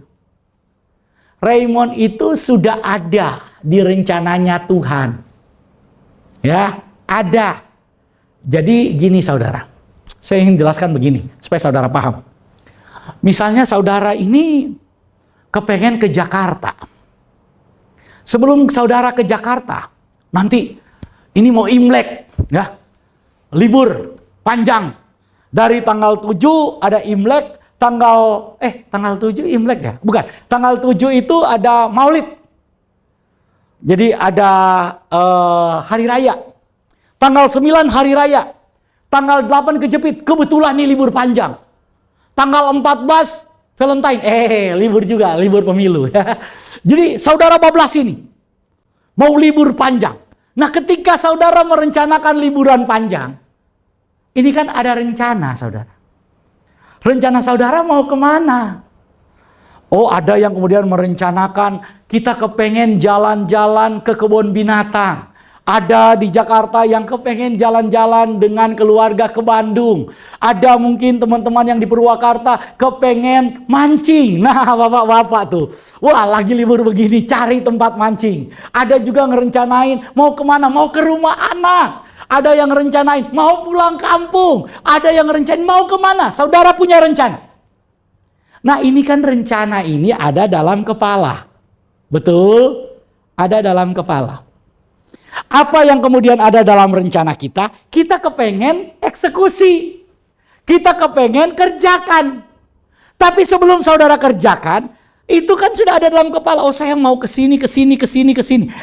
[SPEAKER 4] Raymond itu sudah ada di rencananya Tuhan. Ya, ada. Jadi gini saudara, saya ingin jelaskan begini, supaya saudara paham. Misalnya saudara ini kepengen ke Jakarta. Sebelum saudara ke Jakarta, nanti ini mau Imlek, ya, libur panjang. Dari tanggal 7 ada Imlek, tanggal 7 Imlek ya? Bukan, tanggal 7 itu ada Maulid. Jadi ada hari raya. Tanggal 9 hari raya. Tanggal 8 kejepit, kebetulan nih libur panjang. Tanggal 14 Valentine, libur juga, libur pemilu. Jadi saudara bablas ini mau libur panjang. Nah ketika saudara merencanakan liburan panjang, ini kan ada rencana saudara. Rencana saudara mau kemana? Oh ada yang kemudian merencanakan kita kepengen jalan-jalan ke kebun binatang. Ada di Jakarta yang kepengen jalan-jalan dengan keluarga ke Bandung. Ada mungkin teman-teman yang di Purwakarta kepengen mancing. Nah bapak-bapak tuh, wah lagi libur begini cari tempat mancing. Ada juga ngerencanain mau kemana, mau ke rumah anak. Ada yang rencanain mau pulang kampung. Ada yang rencanain mau kemana. Saudara punya rencana. Nah ini kan rencana ini ada dalam kepala. Betul? Ada dalam kepala. Apa yang kemudian ada dalam rencana kita? Kita kepengen eksekusi. Kita kepengen kerjakan. Tapi sebelum saudara kerjakan, itu kan sudah ada dalam kepala. Oh saya mau kesini.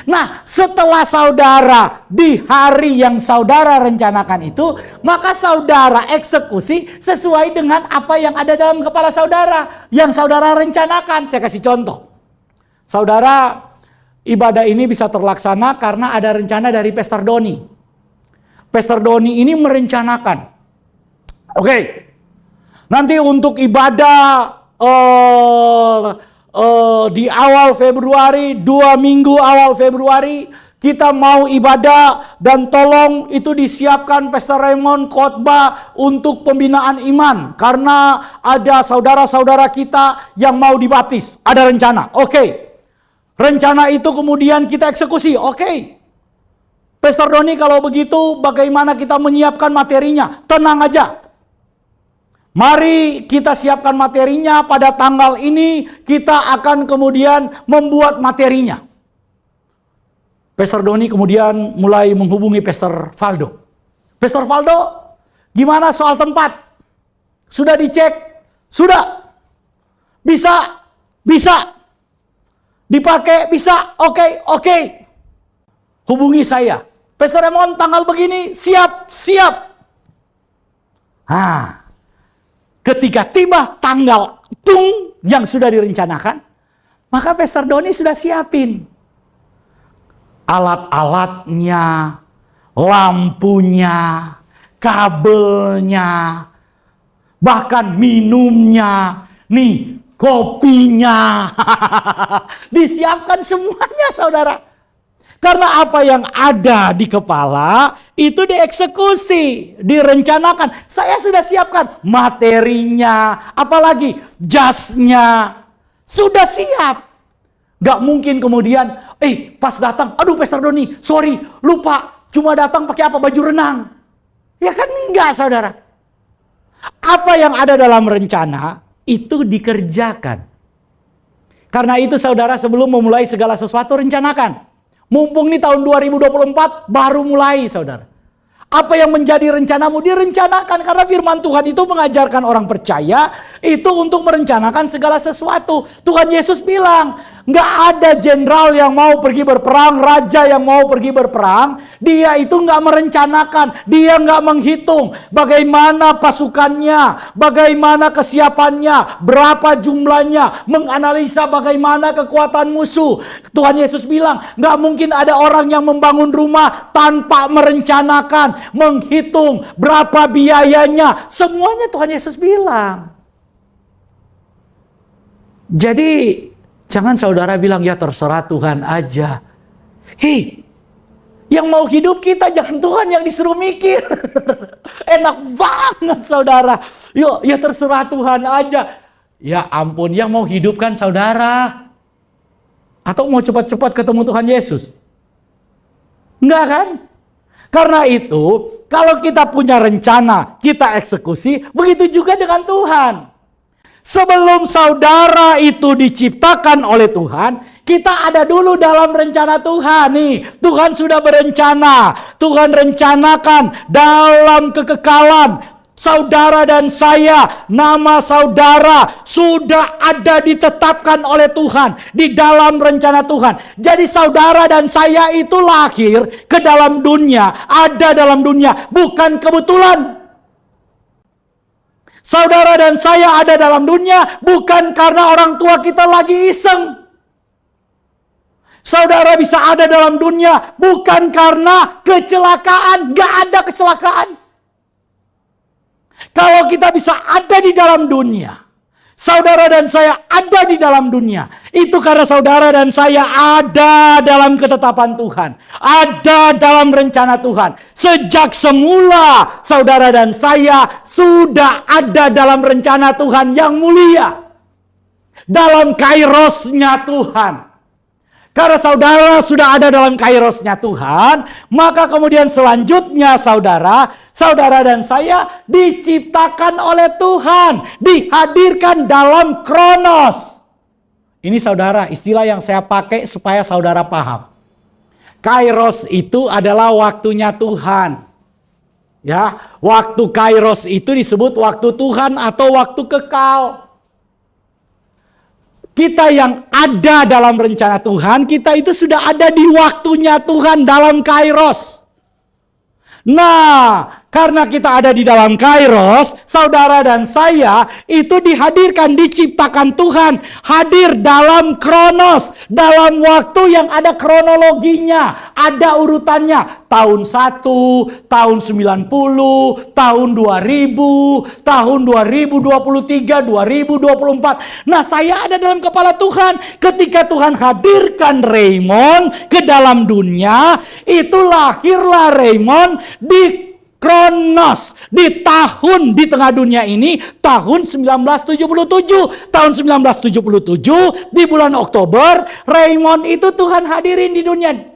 [SPEAKER 4] Nah setelah saudara di hari yang saudara rencanakan itu, maka saudara eksekusi sesuai dengan apa yang ada dalam kepala saudara. Yang saudara rencanakan. Saya kasih contoh. Saudara ibadah ini bisa terlaksana karena ada rencana dari Pastor Doni. Pastor Doni ini merencanakan. Oke. Nanti untuk ibadah di awal Februari, 2 minggu awal Februari, kita mau ibadah dan tolong itu disiapkan Pastor Raymond khotbah untuk pembinaan iman. Karena ada saudara-saudara kita yang mau dibaptis. Ada rencana. Oke. Rencana itu kemudian kita eksekusi. Oke. Pastor Doni kalau begitu bagaimana kita menyiapkan materinya? Tenang aja. Mari kita siapkan materinya, pada tanggal ini kita akan kemudian membuat materinya. Pastor Doni kemudian mulai menghubungi Pastor Valdo. Pastor Valdo, gimana soal tempat? Sudah dicek? Sudah. Bisa. Dipakai? Bisa. Oke. Hubungi saya. Pastor Raymond tanggal begini, siap. Ketika tiba tanggal yang sudah direncanakan, maka Pastor Doni sudah siapin alat-alatnya, lampunya, kabelnya, bahkan minumnya, nih kopinya, disiapkan semuanya saudara. Karena apa yang ada di kepala itu dieksekusi, direncanakan. Saya sudah siapkan materinya, apalagi jasnya, sudah siap. Gak mungkin kemudian, pas datang, aduh Pastor Doni, sorry, lupa, cuma datang pakai apa, baju renang. Ya kan enggak saudara. Apa yang ada dalam rencana, itu dikerjakan. Karena itu saudara, sebelum memulai segala sesuatu, rencanakan. Mumpung nih tahun 2024, baru mulai saudara. Apa yang menjadi rencanamu direncanakan, karena firman Tuhan itu mengajarkan orang percaya itu untuk merencanakan segala sesuatu. Tuhan Yesus bilang, nggak ada jenderal yang mau pergi berperang, raja yang mau pergi berperang, dia itu nggak merencanakan, dia nggak menghitung bagaimana pasukannya, bagaimana kesiapannya, berapa jumlahnya, menganalisa bagaimana kekuatan musuh. Tuhan Yesus bilang, nggak mungkin ada orang yang membangun rumah tanpa merencanakan, menghitung berapa biayanya. Semuanya Tuhan Yesus bilang. Jadi jangan saudara bilang, ya terserah Tuhan aja. Yang mau hidup kita, jangan Tuhan yang disuruh mikir. Enak banget saudara. Yuk, ya terserah Tuhan aja. Ya ampun, yang mau hidup kan saudara. Atau mau cepat-cepat ketemu Tuhan Yesus? Enggak kan? Karena itu, kalau kita punya rencana, kita eksekusi, begitu juga dengan Tuhan. Sebelum saudara itu diciptakan oleh Tuhan, kita ada dulu dalam rencana Tuhan. Nih, Tuhan sudah berencana. Tuhan rencanakan dalam kekekalan. Saudara dan saya, nama saudara sudah ada ditetapkan oleh Tuhan di dalam rencana Tuhan. Jadi saudara dan saya itu lahir ke dalam dunia, ada dalam dunia, bukan kebetulan. Saudara dan saya ada dalam dunia bukan karena orang tua kita lagi iseng. Saudara bisa ada dalam dunia bukan karena kecelakaan, gak ada kecelakaan. Kalau kita bisa ada di dalam dunia, saudara dan saya ada di dalam dunia, itu karena saudara dan saya ada dalam ketetapan Tuhan, ada dalam rencana Tuhan. Sejak semula saudara dan saya sudah ada dalam rencana Tuhan yang mulia, dalam kairosnya Tuhan. Karena saudara sudah ada dalam kairosnya Tuhan, maka kemudian selanjutnya saudara dan saya diciptakan oleh Tuhan, dihadirkan dalam kronos. Ini saudara, istilah yang saya pakai supaya saudara paham. Kairos itu adalah waktunya Tuhan. Ya, waktu kairos itu disebut waktu Tuhan atau waktu kekal. Kita yang ada dalam rencana Tuhan, kita itu sudah ada di waktunya Tuhan dalam kairos. Nah, karena kita ada di dalam Kairos, saudara dan saya itu dihadirkan, diciptakan Tuhan, hadir dalam kronos, dalam waktu yang ada kronologinya, ada urutannya. Tahun 1, tahun 90, tahun 2000, tahun 2023, 2024. Nah, saya ada dalam kepala Tuhan. Ketika Tuhan hadirkan Raymond ke dalam dunia, itu lahirlah Raymond di Kronos, di tahun di tengah dunia ini, tahun 1977. Tahun 1977 di bulan Oktober, Raymond itu Tuhan hadirin di dunia.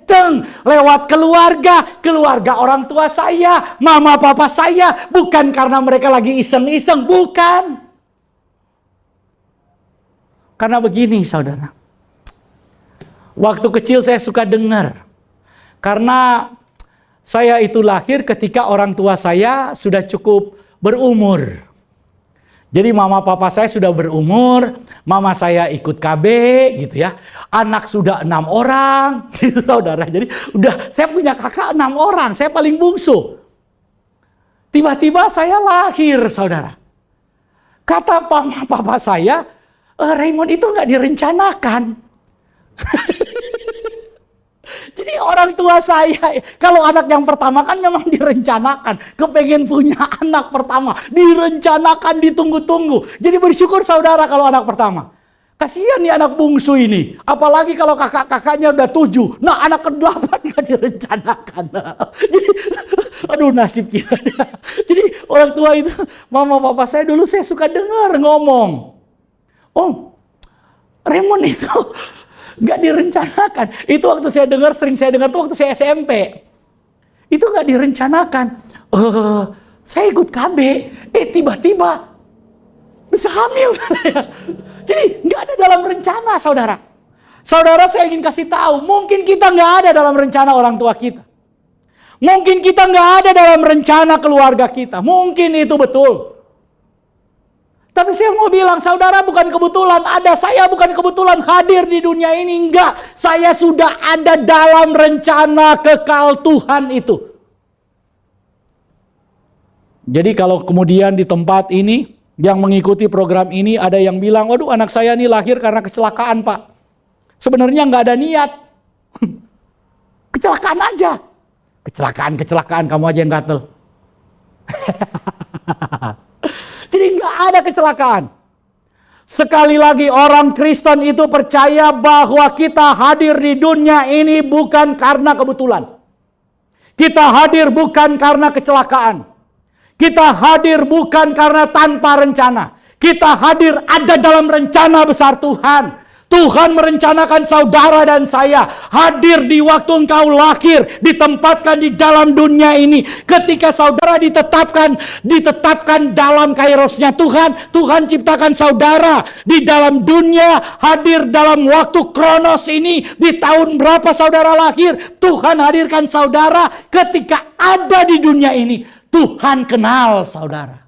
[SPEAKER 4] Lewat keluarga orang tua saya, mama papa saya, bukan karena mereka lagi iseng-iseng, bukan. Karena begini saudara, waktu kecil saya suka dengar, karena saya itu lahir ketika orang tua saya sudah cukup berumur. Jadi mama papa saya sudah berumur, mama saya ikut KB gitu ya. Anak sudah 6 orang gitu saudara. Jadi udah saya punya kakak 6 orang, saya paling bungsu. Tiba-tiba saya lahir saudara. Kata mama papa saya, Raymond itu nggak direncanakan. Jadi orang tua saya, kalau anak yang pertama kan memang direncanakan. Kepengen punya anak pertama, direncanakan, ditunggu-tunggu. Jadi bersyukur saudara kalau anak pertama. Kasihan nih anak bungsu ini. Apalagi kalau kakak-kakaknya udah 7. Nah anak ke-8 gak direncanakan. Jadi, aduh nasib kita. Jadi orang tua itu, mama papa saya dulu saya suka dengar ngomong. Oh, Raymond itu nggak direncanakan. Itu waktu saya dengar, sering saya dengar tuh waktu saya SMP. Itu nggak direncanakan. Saya ikut KB, tiba-tiba bisa hamil. Jadi nggak ada dalam rencana, saudara. Saudara, saya ingin kasih tahu, mungkin kita nggak ada dalam rencana orang tua kita. Mungkin kita nggak ada dalam rencana keluarga kita. Mungkin itu betul. Tapi saya mau bilang, saudara, bukan kebetulan ada saya, bukan kebetulan hadir di dunia ini, enggak. Saya sudah ada dalam rencana kekal Tuhan itu. Jadi kalau kemudian di tempat ini, yang mengikuti program ini ada yang bilang, waduh anak saya ini lahir karena kecelakaan pak. Sebenarnya nggak ada niat. Kecelakaan aja. Kecelakaan, kamu aja yang gatel. Jadi nggak ada kecelakaan. Sekali lagi orang Kristen itu percaya bahwa kita hadir di dunia ini bukan karena kebetulan. Kita hadir bukan karena kecelakaan. Kita hadir bukan karena tanpa rencana. Kita hadir ada dalam rencana besar Tuhan. Tuhan merencanakan saudara dan saya hadir di waktu engkau lahir, ditempatkan di dalam dunia ini. Ketika saudara ditetapkan dalam kairosnya Tuhan, Tuhan ciptakan saudara di dalam dunia, hadir dalam waktu kronos ini. Di tahun berapa saudara lahir, Tuhan hadirkan saudara ketika ada di dunia ini. Tuhan kenal saudara.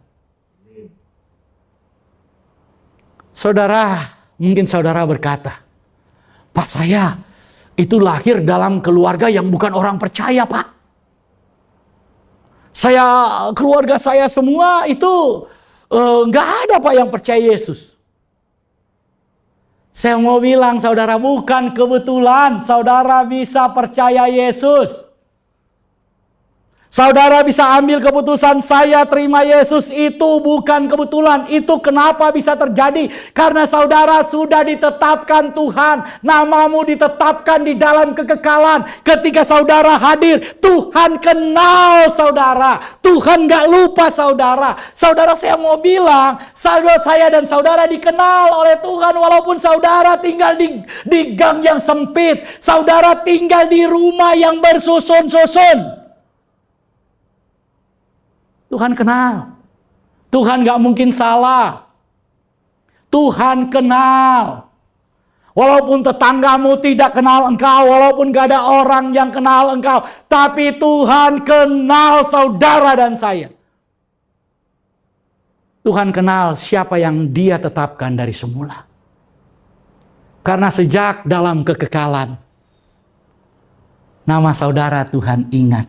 [SPEAKER 4] Saudara, mungkin saudara berkata, Pak, saya itu lahir dalam keluarga yang bukan orang percaya, Pak. Keluarga saya semua itu nggak ada, Pak, yang percaya Yesus. Saya mau bilang, saudara, bukan kebetulan saudara bisa percaya Yesus. Saudara bisa ambil keputusan saya terima Yesus, itu bukan kebetulan. Itu kenapa bisa terjadi? Karena saudara sudah ditetapkan Tuhan. Namamu ditetapkan di dalam kekekalan. Ketika saudara hadir, Tuhan kenal saudara. Tuhan gak lupa saudara. Saudara, saya mau bilang, saudara saya dan saudara dikenal oleh Tuhan. Walaupun saudara tinggal di gang yang sempit. Saudara tinggal di rumah yang bersusun-susun. Tuhan kenal. Tuhan gak mungkin salah. Tuhan kenal. Walaupun tetanggamu tidak kenal engkau, walaupun gak ada orang yang kenal engkau, tapi Tuhan kenal saudara dan saya. Tuhan kenal siapa yang Dia tetapkan dari semula. Karena sejak dalam kekekalan, nama saudara Tuhan ingat.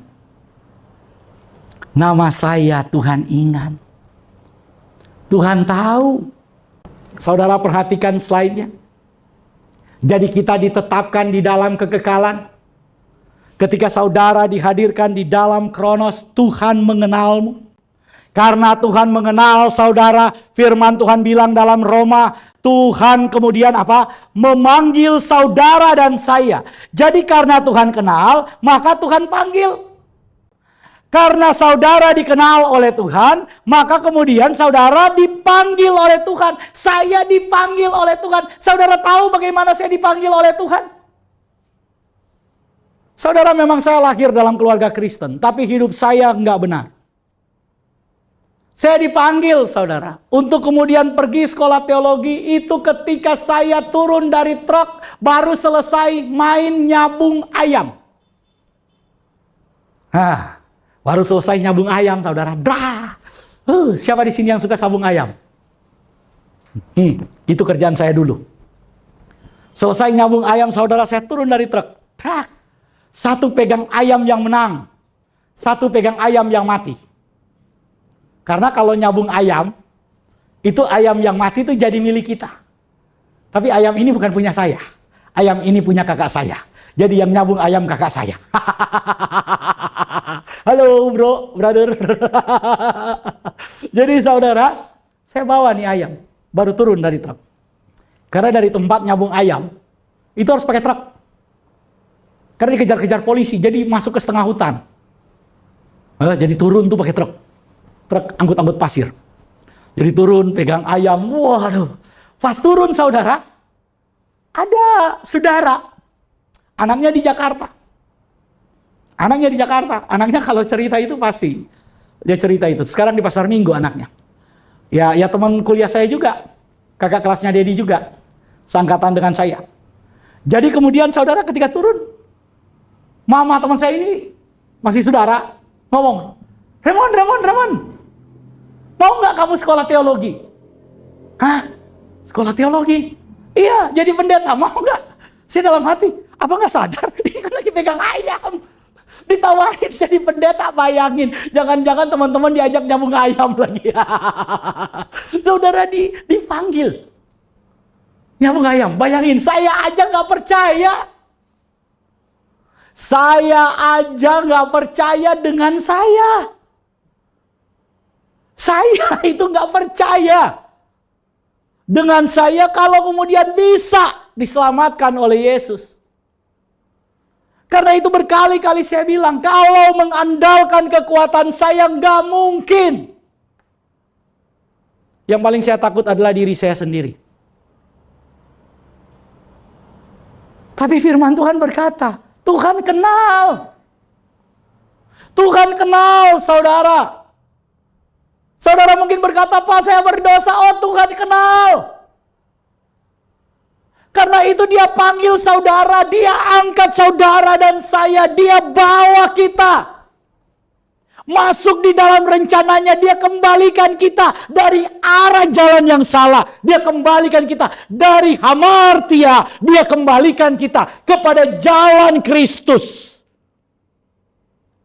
[SPEAKER 4] Nama saya Tuhan ingat. Tuhan tahu. Saudara perhatikan slide-nya. Jadi kita ditetapkan di dalam kekekalan. Ketika saudara dihadirkan di dalam Kronos, Tuhan mengenalmu. Karena Tuhan mengenal saudara, firman Tuhan bilang dalam Roma, Tuhan kemudian apa? Memanggil saudara dan saya. Jadi karena Tuhan kenal, maka Tuhan panggil. Karena saudara dikenal oleh Tuhan, maka kemudian saudara dipanggil oleh Tuhan. Saya dipanggil oleh Tuhan. Saudara tahu bagaimana saya dipanggil oleh Tuhan? Saudara, memang saya lahir dalam keluarga Kristen, tapi hidup saya enggak benar. Saya dipanggil, saudara, untuk kemudian pergi sekolah teologi itu ketika saya turun dari truk, baru selesai main nyabung ayam. Baru selesai nyabung ayam, saudara. Siapa di sini yang suka sabung ayam? Itu kerjaan saya dulu. Selesai nyabung ayam, saudara, saya turun dari truk. Satu pegang ayam yang menang, satu pegang ayam yang mati. Karena kalau nyabung ayam, itu ayam yang mati itu jadi milik kita. Tapi ayam ini bukan punya saya. Ayam ini punya kakak saya. Jadi yang nyabung ayam kakak saya. Halo bro, brother. Jadi saudara, saya bawa nih ayam. Baru turun dari truk. Karena dari tempat nyabung ayam, itu harus pakai truk. Karena dikejar-kejar polisi, jadi masuk ke setengah hutan. Jadi turun tuh pakai truk. Truk angkut-angkut pasir. Jadi turun pegang ayam. Waduh. Pas turun saudara, ada saudara. Anaknya di Jakarta. Anaknya di Jakarta. Anaknya kalau cerita itu pasti. Dia cerita itu. Sekarang di Pasar Minggu anaknya. Ya teman kuliah saya juga. Kakak kelasnya Dedi juga. Seangkatan dengan saya. Jadi kemudian saudara ketika turun. Mama teman saya ini masih saudara. Ngomong. Remon. Mau nggak kamu sekolah teologi? Hah? Sekolah teologi? Iya, jadi pendeta. Mau nggak? Saya dalam hati, apa nggak sadar? Ini kan lagi pegang ayam. Ditawarin jadi pendeta, bayangin. Jangan-jangan teman-teman diajak nyambung ayam lagi. Saudara dipanggil. Nyambung ayam. Bayangin, saya aja nggak percaya. Saya aja nggak percaya dengan saya. Saya itu nggak percaya dengan saya kalau kemudian bisa diselamatkan oleh Yesus. Karena itu berkali-kali saya bilang, kalau mengandalkan kekuatan saya nggak mungkin. Yang paling saya takut adalah diri saya sendiri. Tapi firman Tuhan berkata, Tuhan kenal. Tuhan kenal saudara. Saudara mungkin berkata, Pak saya berdosa. Oh Tuhan kenal. Karena itu dia panggil saudara. Dia angkat saudara dan saya. Dia bawa kita. Masuk di dalam rencananya. Dia kembalikan kita dari arah jalan yang salah. Dia kembalikan kita dari hamartia. Dia kembalikan kita kepada jalan Kristus.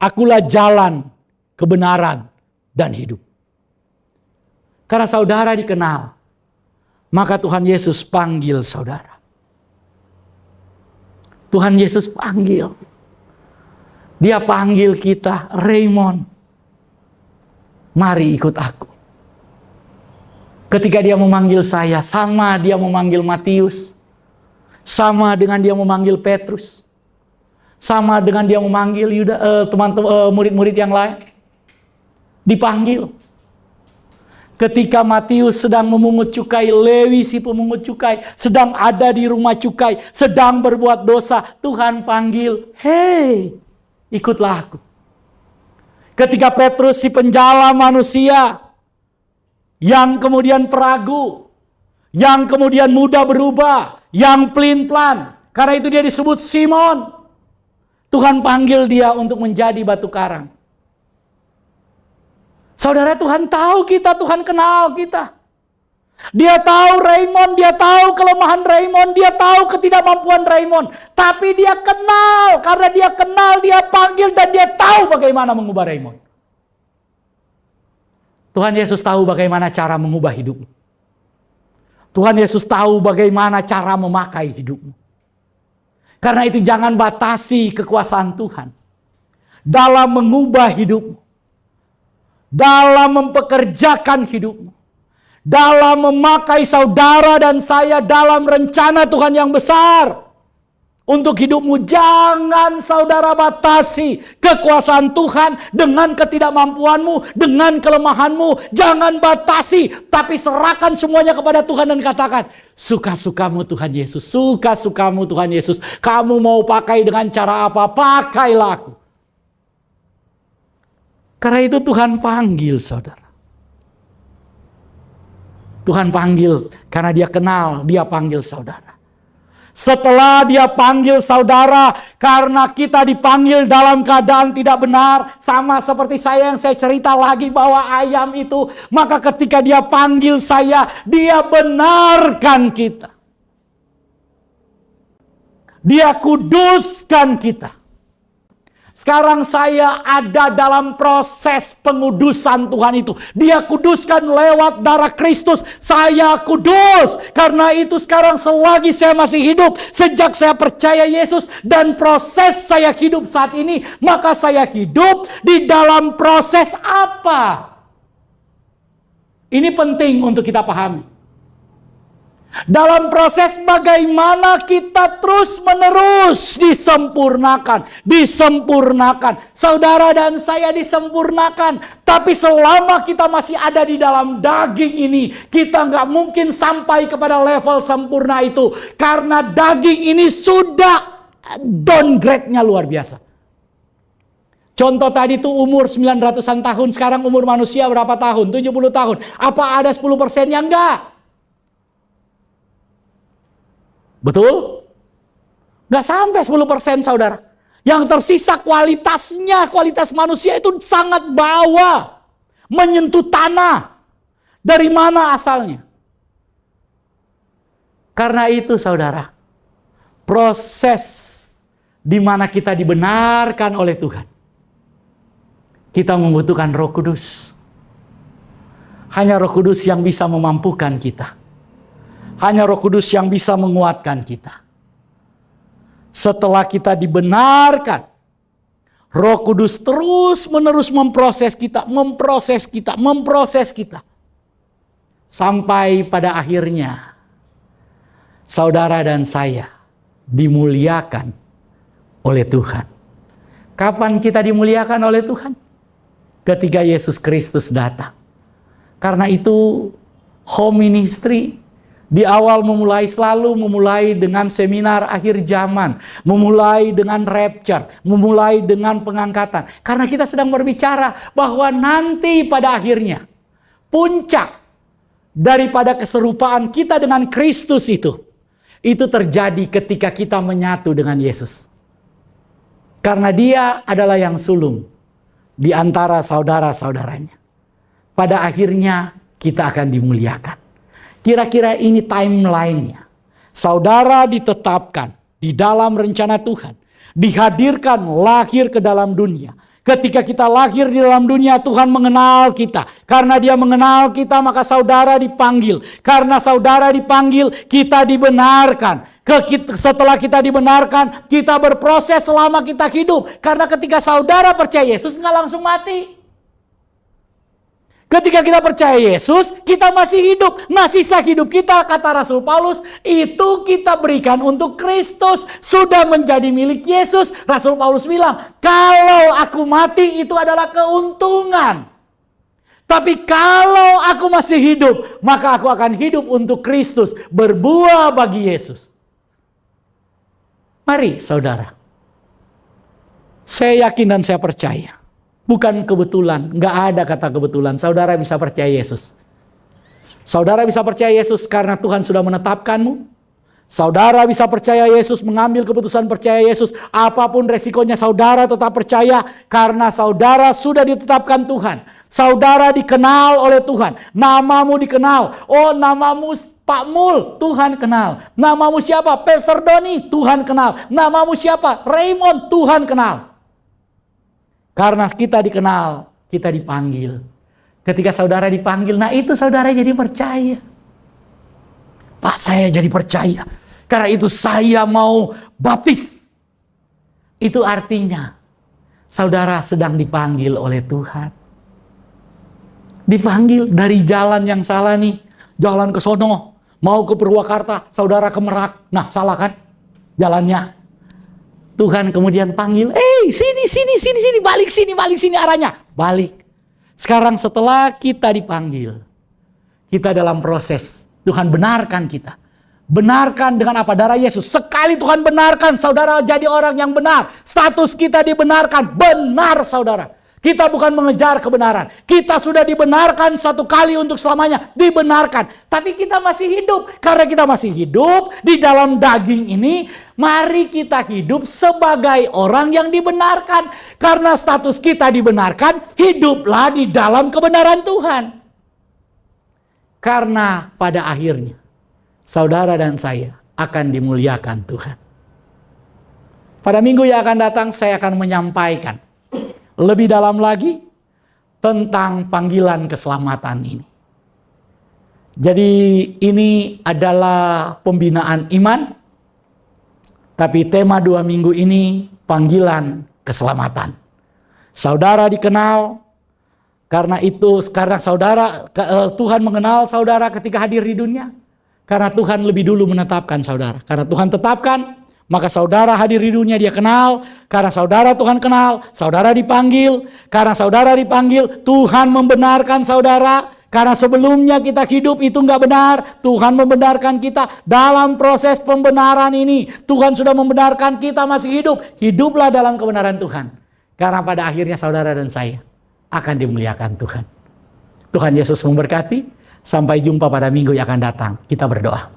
[SPEAKER 4] Akulah jalan, kebenaran, dan hidup. Karena saudara dikenal, maka Tuhan Yesus panggil saudara. Tuhan Yesus panggil. Dia panggil kita, Raymond, mari ikut aku. Ketika dia memanggil saya, sama dia memanggil Matius. Sama dengan dia memanggil Petrus. Sama dengan dia memanggil teman-teman murid-murid yang lain. Dipanggil. Ketika Matius sedang memungut cukai, Lewi si pemungut cukai sedang ada di rumah cukai, sedang berbuat dosa, Tuhan panggil, hei, ikutlah aku. Ketika Petrus si penjala manusia, yang kemudian peragu, yang kemudian mudah berubah, yang pelin-pelan, karena itu dia disebut Simon. Tuhan panggil dia untuk menjadi batu karang. Saudara, Tuhan tahu kita, Tuhan kenal kita. Dia tahu Raymond, dia tahu kelemahan Raymond, dia tahu ketidakmampuan Raymond. Tapi dia kenal, karena dia kenal, dia panggil dan dia tahu bagaimana mengubah Raymond. Tuhan Yesus tahu bagaimana cara mengubah hidupmu. Tuhan Yesus tahu bagaimana cara memakai hidupmu. Karena itu jangan batasi kekuasaan Tuhan dalam mengubah hidupmu, dalam mempekerjakan hidupmu, dalam memakai saudara dan saya dalam rencana Tuhan yang besar untuk hidupmu. Jangan saudara batasi kekuasaan Tuhan dengan ketidakmampuanmu, dengan kelemahanmu. Jangan batasi, tapi serahkan semuanya kepada Tuhan dan katakan, suka-sukamu Tuhan Yesus, suka-sukamu Tuhan Yesus. Kamu mau pakai dengan cara apa, pakailah aku. Karena itu Tuhan panggil saudara. Tuhan panggil karena dia kenal, dia panggil saudara. Setelah dia panggil saudara, karena kita dipanggil dalam keadaan tidak benar, sama seperti saya yang saya cerita lagi bahwa ayam itu, maka ketika dia panggil saya, dia benarkan kita. Dia kuduskan kita. Sekarang saya ada dalam proses pengudusan Tuhan itu. Dia kuduskan lewat darah Kristus. Saya kudus. Karena itu sekarang selagi saya masih hidup, sejak saya percaya Yesus dan proses saya hidup saat ini, maka saya hidup di dalam proses apa? Ini penting untuk kita pahami. Dalam proses bagaimana kita terus menerus disempurnakan. Saudara dan saya disempurnakan. Tapi selama kita masih ada di dalam daging ini, kita nggak mungkin sampai kepada level sempurna itu. Karena daging ini sudah downgrade-nya luar biasa. Contoh tadi tuh umur 900-an tahun, sekarang umur manusia berapa tahun? 70 tahun. Apa ada 10%-nya? Enggak. Betul? Nggak sampai 10% saudara. Yang tersisa kualitasnya, kualitas manusia itu sangat bawah. Menyentuh tanah. Dari mana asalnya? Karena itu saudara, proses di mana kita dibenarkan oleh Tuhan, kita membutuhkan Roh Kudus. Hanya Roh Kudus yang bisa memampukan kita. Hanya Roh Kudus yang bisa menguatkan kita. Setelah kita dibenarkan, Roh Kudus terus menerus memproses kita. Sampai pada akhirnya, saudara dan saya dimuliakan oleh Tuhan. Kapan kita dimuliakan oleh Tuhan? Ketika Yesus Kristus datang. Karena itu, home ministry di awal selalu memulai dengan seminar akhir zaman, memulai dengan rapture, memulai dengan pengangkatan. Karena kita sedang berbicara bahwa nanti pada akhirnya puncak daripada keserupaan kita dengan Kristus itu terjadi ketika kita menyatu dengan Yesus. Karena dia adalah yang sulung di antara saudara-saudaranya. Pada akhirnya kita akan dimuliakan. Kira-kira ini timeline-nya. Saudara ditetapkan di dalam rencana Tuhan. Dihadirkan lahir ke dalam dunia. Ketika kita lahir di dalam dunia, Tuhan mengenal kita. Karena dia mengenal kita, maka saudara dipanggil. Karena saudara dipanggil, kita dibenarkan. Setelah kita dibenarkan, kita berproses selama kita hidup. Karena ketika saudara percaya Yesus, nggak langsung mati. Ketika kita percaya Yesus, kita masih hidup. Nah, sisa hidup kita, kata Rasul Paulus, itu kita berikan untuk Kristus. Sudah menjadi milik Yesus. Rasul Paulus bilang, kalau aku mati itu adalah keuntungan. Tapi kalau aku masih hidup, maka aku akan hidup untuk Kristus. Berbuah bagi Yesus. Mari saudara. Saya yakin dan saya percaya. Bukan kebetulan, nggak ada kata kebetulan. Saudara bisa percaya Yesus. Saudara bisa percaya Yesus karena Tuhan sudah menetapkanmu. Saudara bisa percaya Yesus, mengambil keputusan percaya Yesus. Apapun resikonya saudara tetap percaya karena saudara sudah ditetapkan Tuhan. Saudara dikenal oleh Tuhan. Namamu dikenal. Oh, namamu Pak Mul, Tuhan kenal. Namamu siapa? Pastor Doni, Tuhan kenal. Namamu siapa? Raymond, Tuhan kenal. Karena kita dikenal, kita dipanggil. Ketika saudara dipanggil, nah itu saudara jadi percaya. Pak, saya jadi percaya. Karena itu saya mau baptis. Itu artinya saudara sedang dipanggil oleh Tuhan. Dipanggil dari jalan yang salah nih. Jalan ke sono. Mau ke Purwakarta, saudara ke Merak. Nah, salah kan jalannya. Tuhan kemudian panggil, sini, balik sini arahnya. Balik. Sekarang setelah kita dipanggil, kita dalam proses. Tuhan benarkan kita. Benarkan dengan apa? Darah Yesus. Sekali Tuhan benarkan, saudara jadi orang yang benar. Status kita dibenarkan. Benar, saudara. Kita bukan mengejar kebenaran. Kita sudah dibenarkan satu kali untuk selamanya. Dibenarkan. Tapi kita masih hidup. Karena kita masih hidup di dalam daging ini, mari kita hidup sebagai orang yang dibenarkan. Karena status kita dibenarkan, hiduplah di dalam kebenaran Tuhan. Karena pada akhirnya, saudara dan saya akan dimuliakan Tuhan. Pada minggu yang akan datang, saya akan menyampaikan lebih dalam lagi tentang panggilan keselamatan ini. Jadi ini adalah pembinaan iman, tapi tema 2 minggu ini panggilan keselamatan. Saudara dikenal, karena Tuhan mengenal saudara ketika hadir di dunia. Karena Tuhan lebih dulu menetapkan saudara. Karena Tuhan tetapkan, maka saudara hadir di dunia dia kenal. Karena saudara Tuhan kenal, saudara dipanggil. Karena saudara dipanggil, Tuhan membenarkan saudara. Karena sebelumnya kita hidup itu nggak benar, Tuhan membenarkan kita dalam proses pembenaran ini. Tuhan sudah membenarkan kita masih hidup. Hiduplah dalam kebenaran Tuhan. Karena pada akhirnya saudara dan saya akan dimuliakan Tuhan. Tuhan Yesus memberkati. Sampai jumpa pada minggu yang akan datang. Kita berdoa.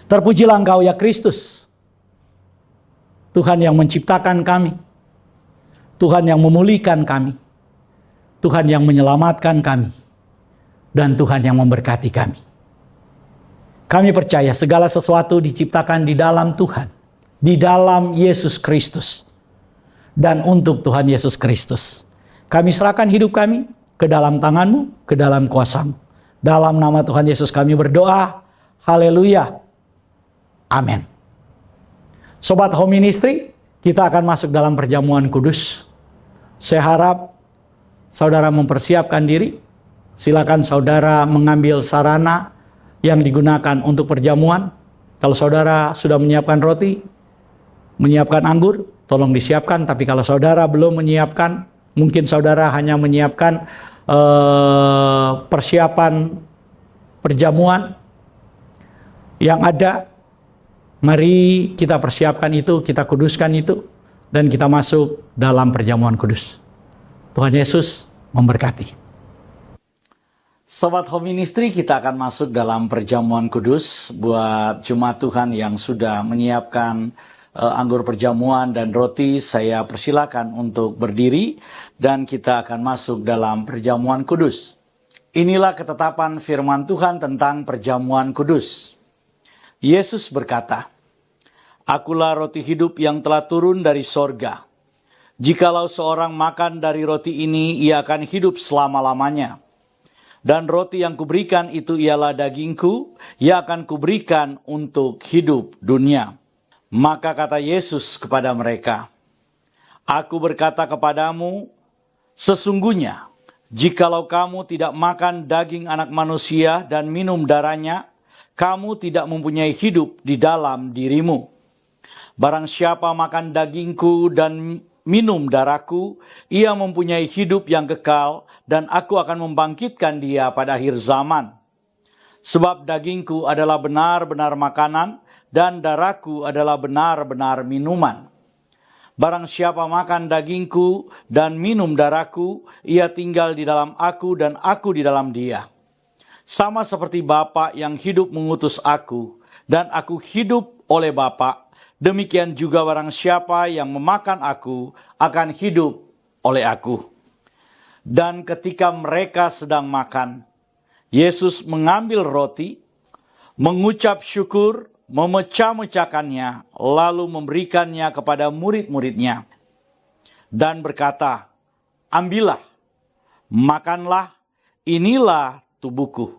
[SPEAKER 4] Terpujilah Engkau ya Kristus. Tuhan yang menciptakan kami. Tuhan yang memulihkan kami. Tuhan yang menyelamatkan kami. Dan Tuhan yang memberkati kami. Kami percaya segala sesuatu diciptakan di dalam Tuhan. Di dalam Yesus Kristus. Dan untuk Tuhan Yesus Kristus. Kami serahkan hidup kami ke dalam tangan-Mu, ke dalam kuasa-Mu. Dalam nama Tuhan Yesus kami berdoa. Haleluya. Amin. Sobat Home Ministry, kita akan masuk dalam perjamuan kudus. Saya harap saudara mempersiapkan diri. Silakan saudara mengambil sarana yang digunakan untuk perjamuan. Kalau saudara sudah menyiapkan roti, menyiapkan anggur, tolong disiapkan. Tapi kalau saudara belum menyiapkan, mungkin saudara hanya menyiapkan persiapan perjamuan yang ada. Mari kita persiapkan itu, kita kuduskan itu, dan kita masuk dalam perjamuan kudus. Tuhan Yesus memberkati. Sobat Home Ministry, kita akan masuk dalam perjamuan kudus. Buat jemaat Tuhan yang sudah menyiapkan anggur perjamuan dan roti, saya persilakan untuk berdiri dan kita akan masuk dalam perjamuan kudus. Inilah ketetapan firman Tuhan tentang perjamuan kudus. Yesus berkata, "Akulah roti hidup yang telah turun dari sorga. Jikalau seorang makan dari roti ini, ia akan hidup selama-lamanya. Dan roti yang kuberikan itu ialah dagingku, ia akan kuberikan untuk hidup dunia." Maka kata Yesus kepada mereka, "Aku berkata kepadamu, sesungguhnya, jikalau kamu tidak makan daging anak manusia dan minum darahnya, kamu tidak mempunyai hidup di dalam dirimu. Barang siapa makan dagingku dan minum darahku, ia mempunyai hidup yang kekal, dan aku akan membangkitkan dia pada akhir zaman. Sebab dagingku adalah benar-benar makanan, dan darahku adalah benar-benar minuman. Barang siapa makan dagingku dan minum darahku, ia tinggal di dalam aku dan aku di dalam dia. Sama seperti Bapa yang hidup mengutus aku, dan aku hidup oleh Bapa, demikian juga barang siapa yang memakan aku akan hidup oleh aku." Dan ketika mereka sedang makan, Yesus mengambil roti, mengucap syukur, memecah-mecahkannya, lalu memberikannya kepada murid-muridnya, dan berkata, "Ambillah, makanlah, inilah tubuhku.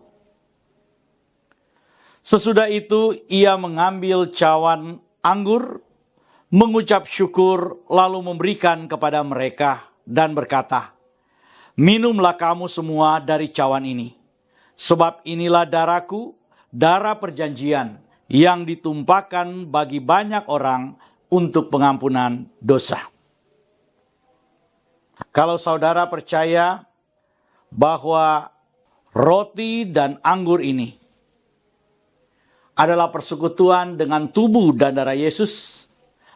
[SPEAKER 4] Sesudah itu ia mengambil cawan anggur, mengucap syukur, lalu memberikan kepada mereka dan berkata, "Minumlah kamu semua dari cawan ini, sebab inilah darahku, darah perjanjian yang ditumpahkan bagi banyak orang untuk pengampunan dosa." Kalau saudara percaya bahwa roti dan anggur ini adalah persekutuan dengan tubuh dan darah Yesus,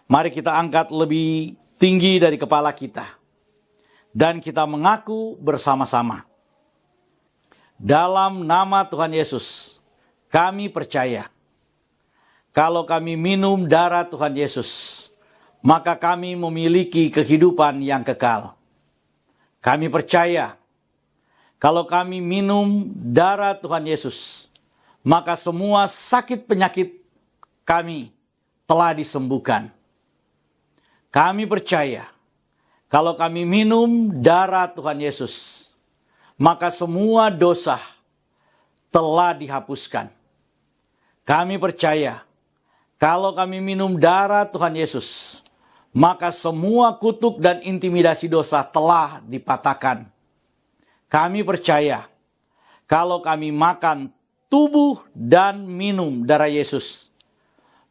[SPEAKER 4] mari kita angkat lebih tinggi dari kepala kita. Dan kita mengaku bersama-sama. Dalam nama Tuhan Yesus, kami percaya. Kalau kami minum darah Tuhan Yesus, maka kami memiliki kehidupan yang kekal. Kami percaya, kalau kami minum darah Tuhan Yesus, maka semua sakit penyakit kami telah disembuhkan. Kami percaya, kalau kami minum darah Tuhan Yesus, maka semua dosa telah dihapuskan. Kami percaya, kalau kami minum darah Tuhan Yesus, maka semua kutuk dan intimidasi dosa telah dipatahkan. Kami percaya, kalau kami makan tubuh dan minum darah Yesus,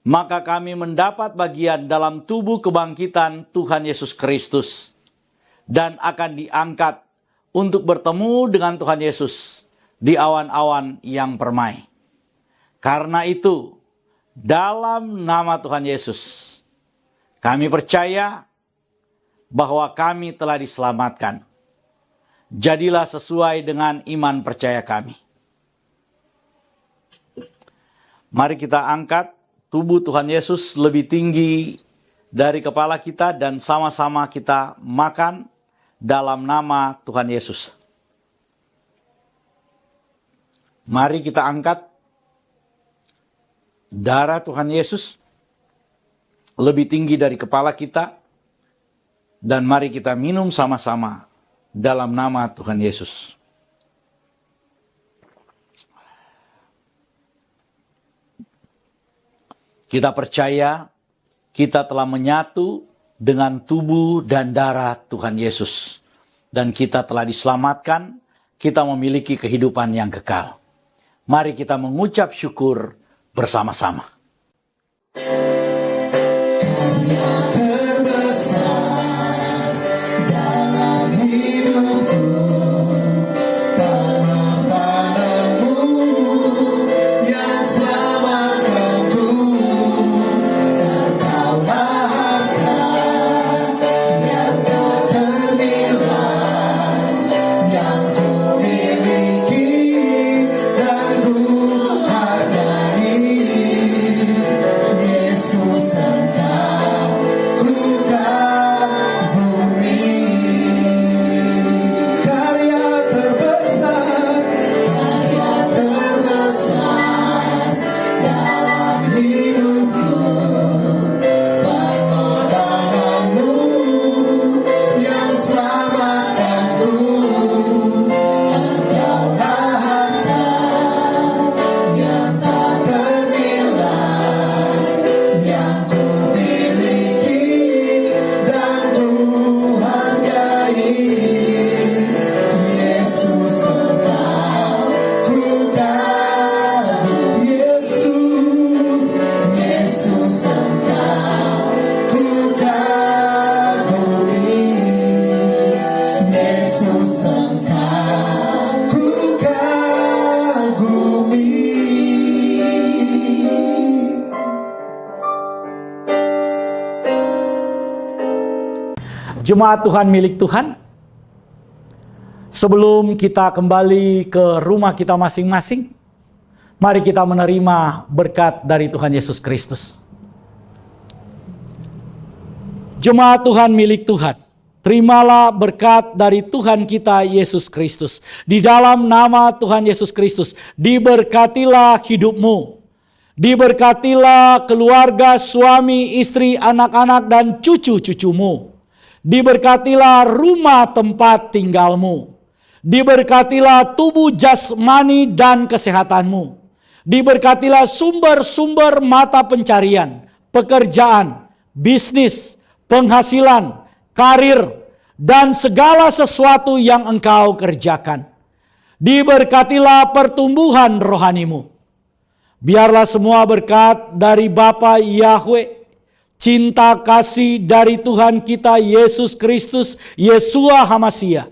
[SPEAKER 4] maka kami mendapat bagian dalam tubuh kebangkitan Tuhan Yesus Kristus dan akan diangkat untuk bertemu dengan Tuhan Yesus di awan-awan yang permai. Karena itu, dalam nama Tuhan Yesus, kami percaya bahwa kami telah diselamatkan. Jadilah sesuai dengan iman percaya kami. Mari kita angkat tubuh Tuhan Yesus lebih tinggi dari kepala kita dan sama-sama kita makan dalam nama Tuhan Yesus. Mari kita angkat darah Tuhan Yesus lebih tinggi dari kepala kita dan mari kita minum sama-sama dalam nama Tuhan Yesus. Kita percaya kita telah menyatu dengan tubuh dan darah Tuhan Yesus. Dan kita telah diselamatkan, kita memiliki kehidupan yang kekal. Mari kita mengucap syukur bersama-sama.
[SPEAKER 2] Terbesar dalam hidupku, pengorbananmu yang selamatkanku. Engkaulah harta yang tak ternilai, yang ku miliki dan ku hargai. Yesus Engkau ku kagumi. Karya terbesar dalam hidupku, pengorbananmu yang selamatkanku. Engkaulah harta yang tak ternilai, yang ku miliki dan ku hargai. Yesus Engkau ku kagumi. Yesus Engkau ku kagumi. Yesus Engkau ku kagumi.
[SPEAKER 4] Jemaat Tuhan milik Tuhan, sebelum kita kembali ke rumah kita masing-masing, mari kita menerima berkat dari Tuhan Yesus Kristus. Jemaat Tuhan milik Tuhan, terimalah berkat dari Tuhan kita Yesus Kristus. Di dalam nama Tuhan Yesus Kristus, diberkatilah hidupmu. Diberkatilah keluarga, suami, istri, anak-anak, dan cucu-cucumu. Diberkatilah rumah tempat tinggalmu. Diberkatilah tubuh jasmani dan kesehatanmu. Diberkatilah sumber-sumber mata pencarian, pekerjaan, bisnis, penghasilan, karir, dan segala sesuatu yang engkau kerjakan. Diberkatilah pertumbuhan rohanimu. Biarlah semua berkat dari Bapa Yahweh, cinta kasih dari Tuhan kita Yesus Kristus, Yesua Hamasia,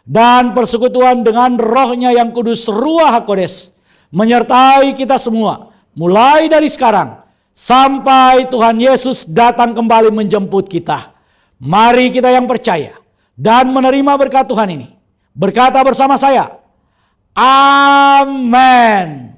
[SPEAKER 4] dan persekutuan dengan rohnya yang kudus, Ruach HaKodes, menyertai kita semua, mulai dari sekarang, sampai Tuhan Yesus datang kembali menjemput kita. Mari kita yang percaya dan menerima berkat Tuhan ini, berkata bersama saya, amin.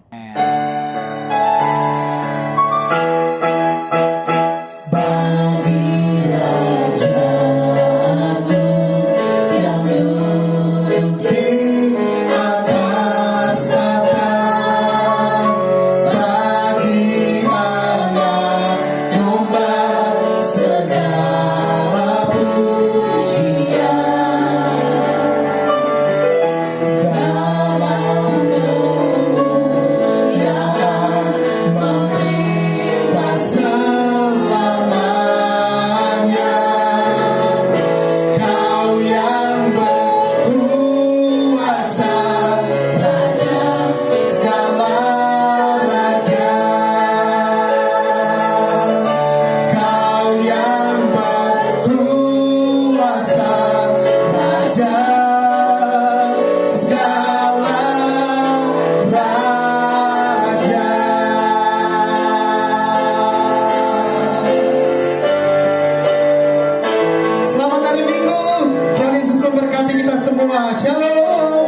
[SPEAKER 1] Selamat hari Minggu. Tuhan Yesus memberkati kita semua. Shalom.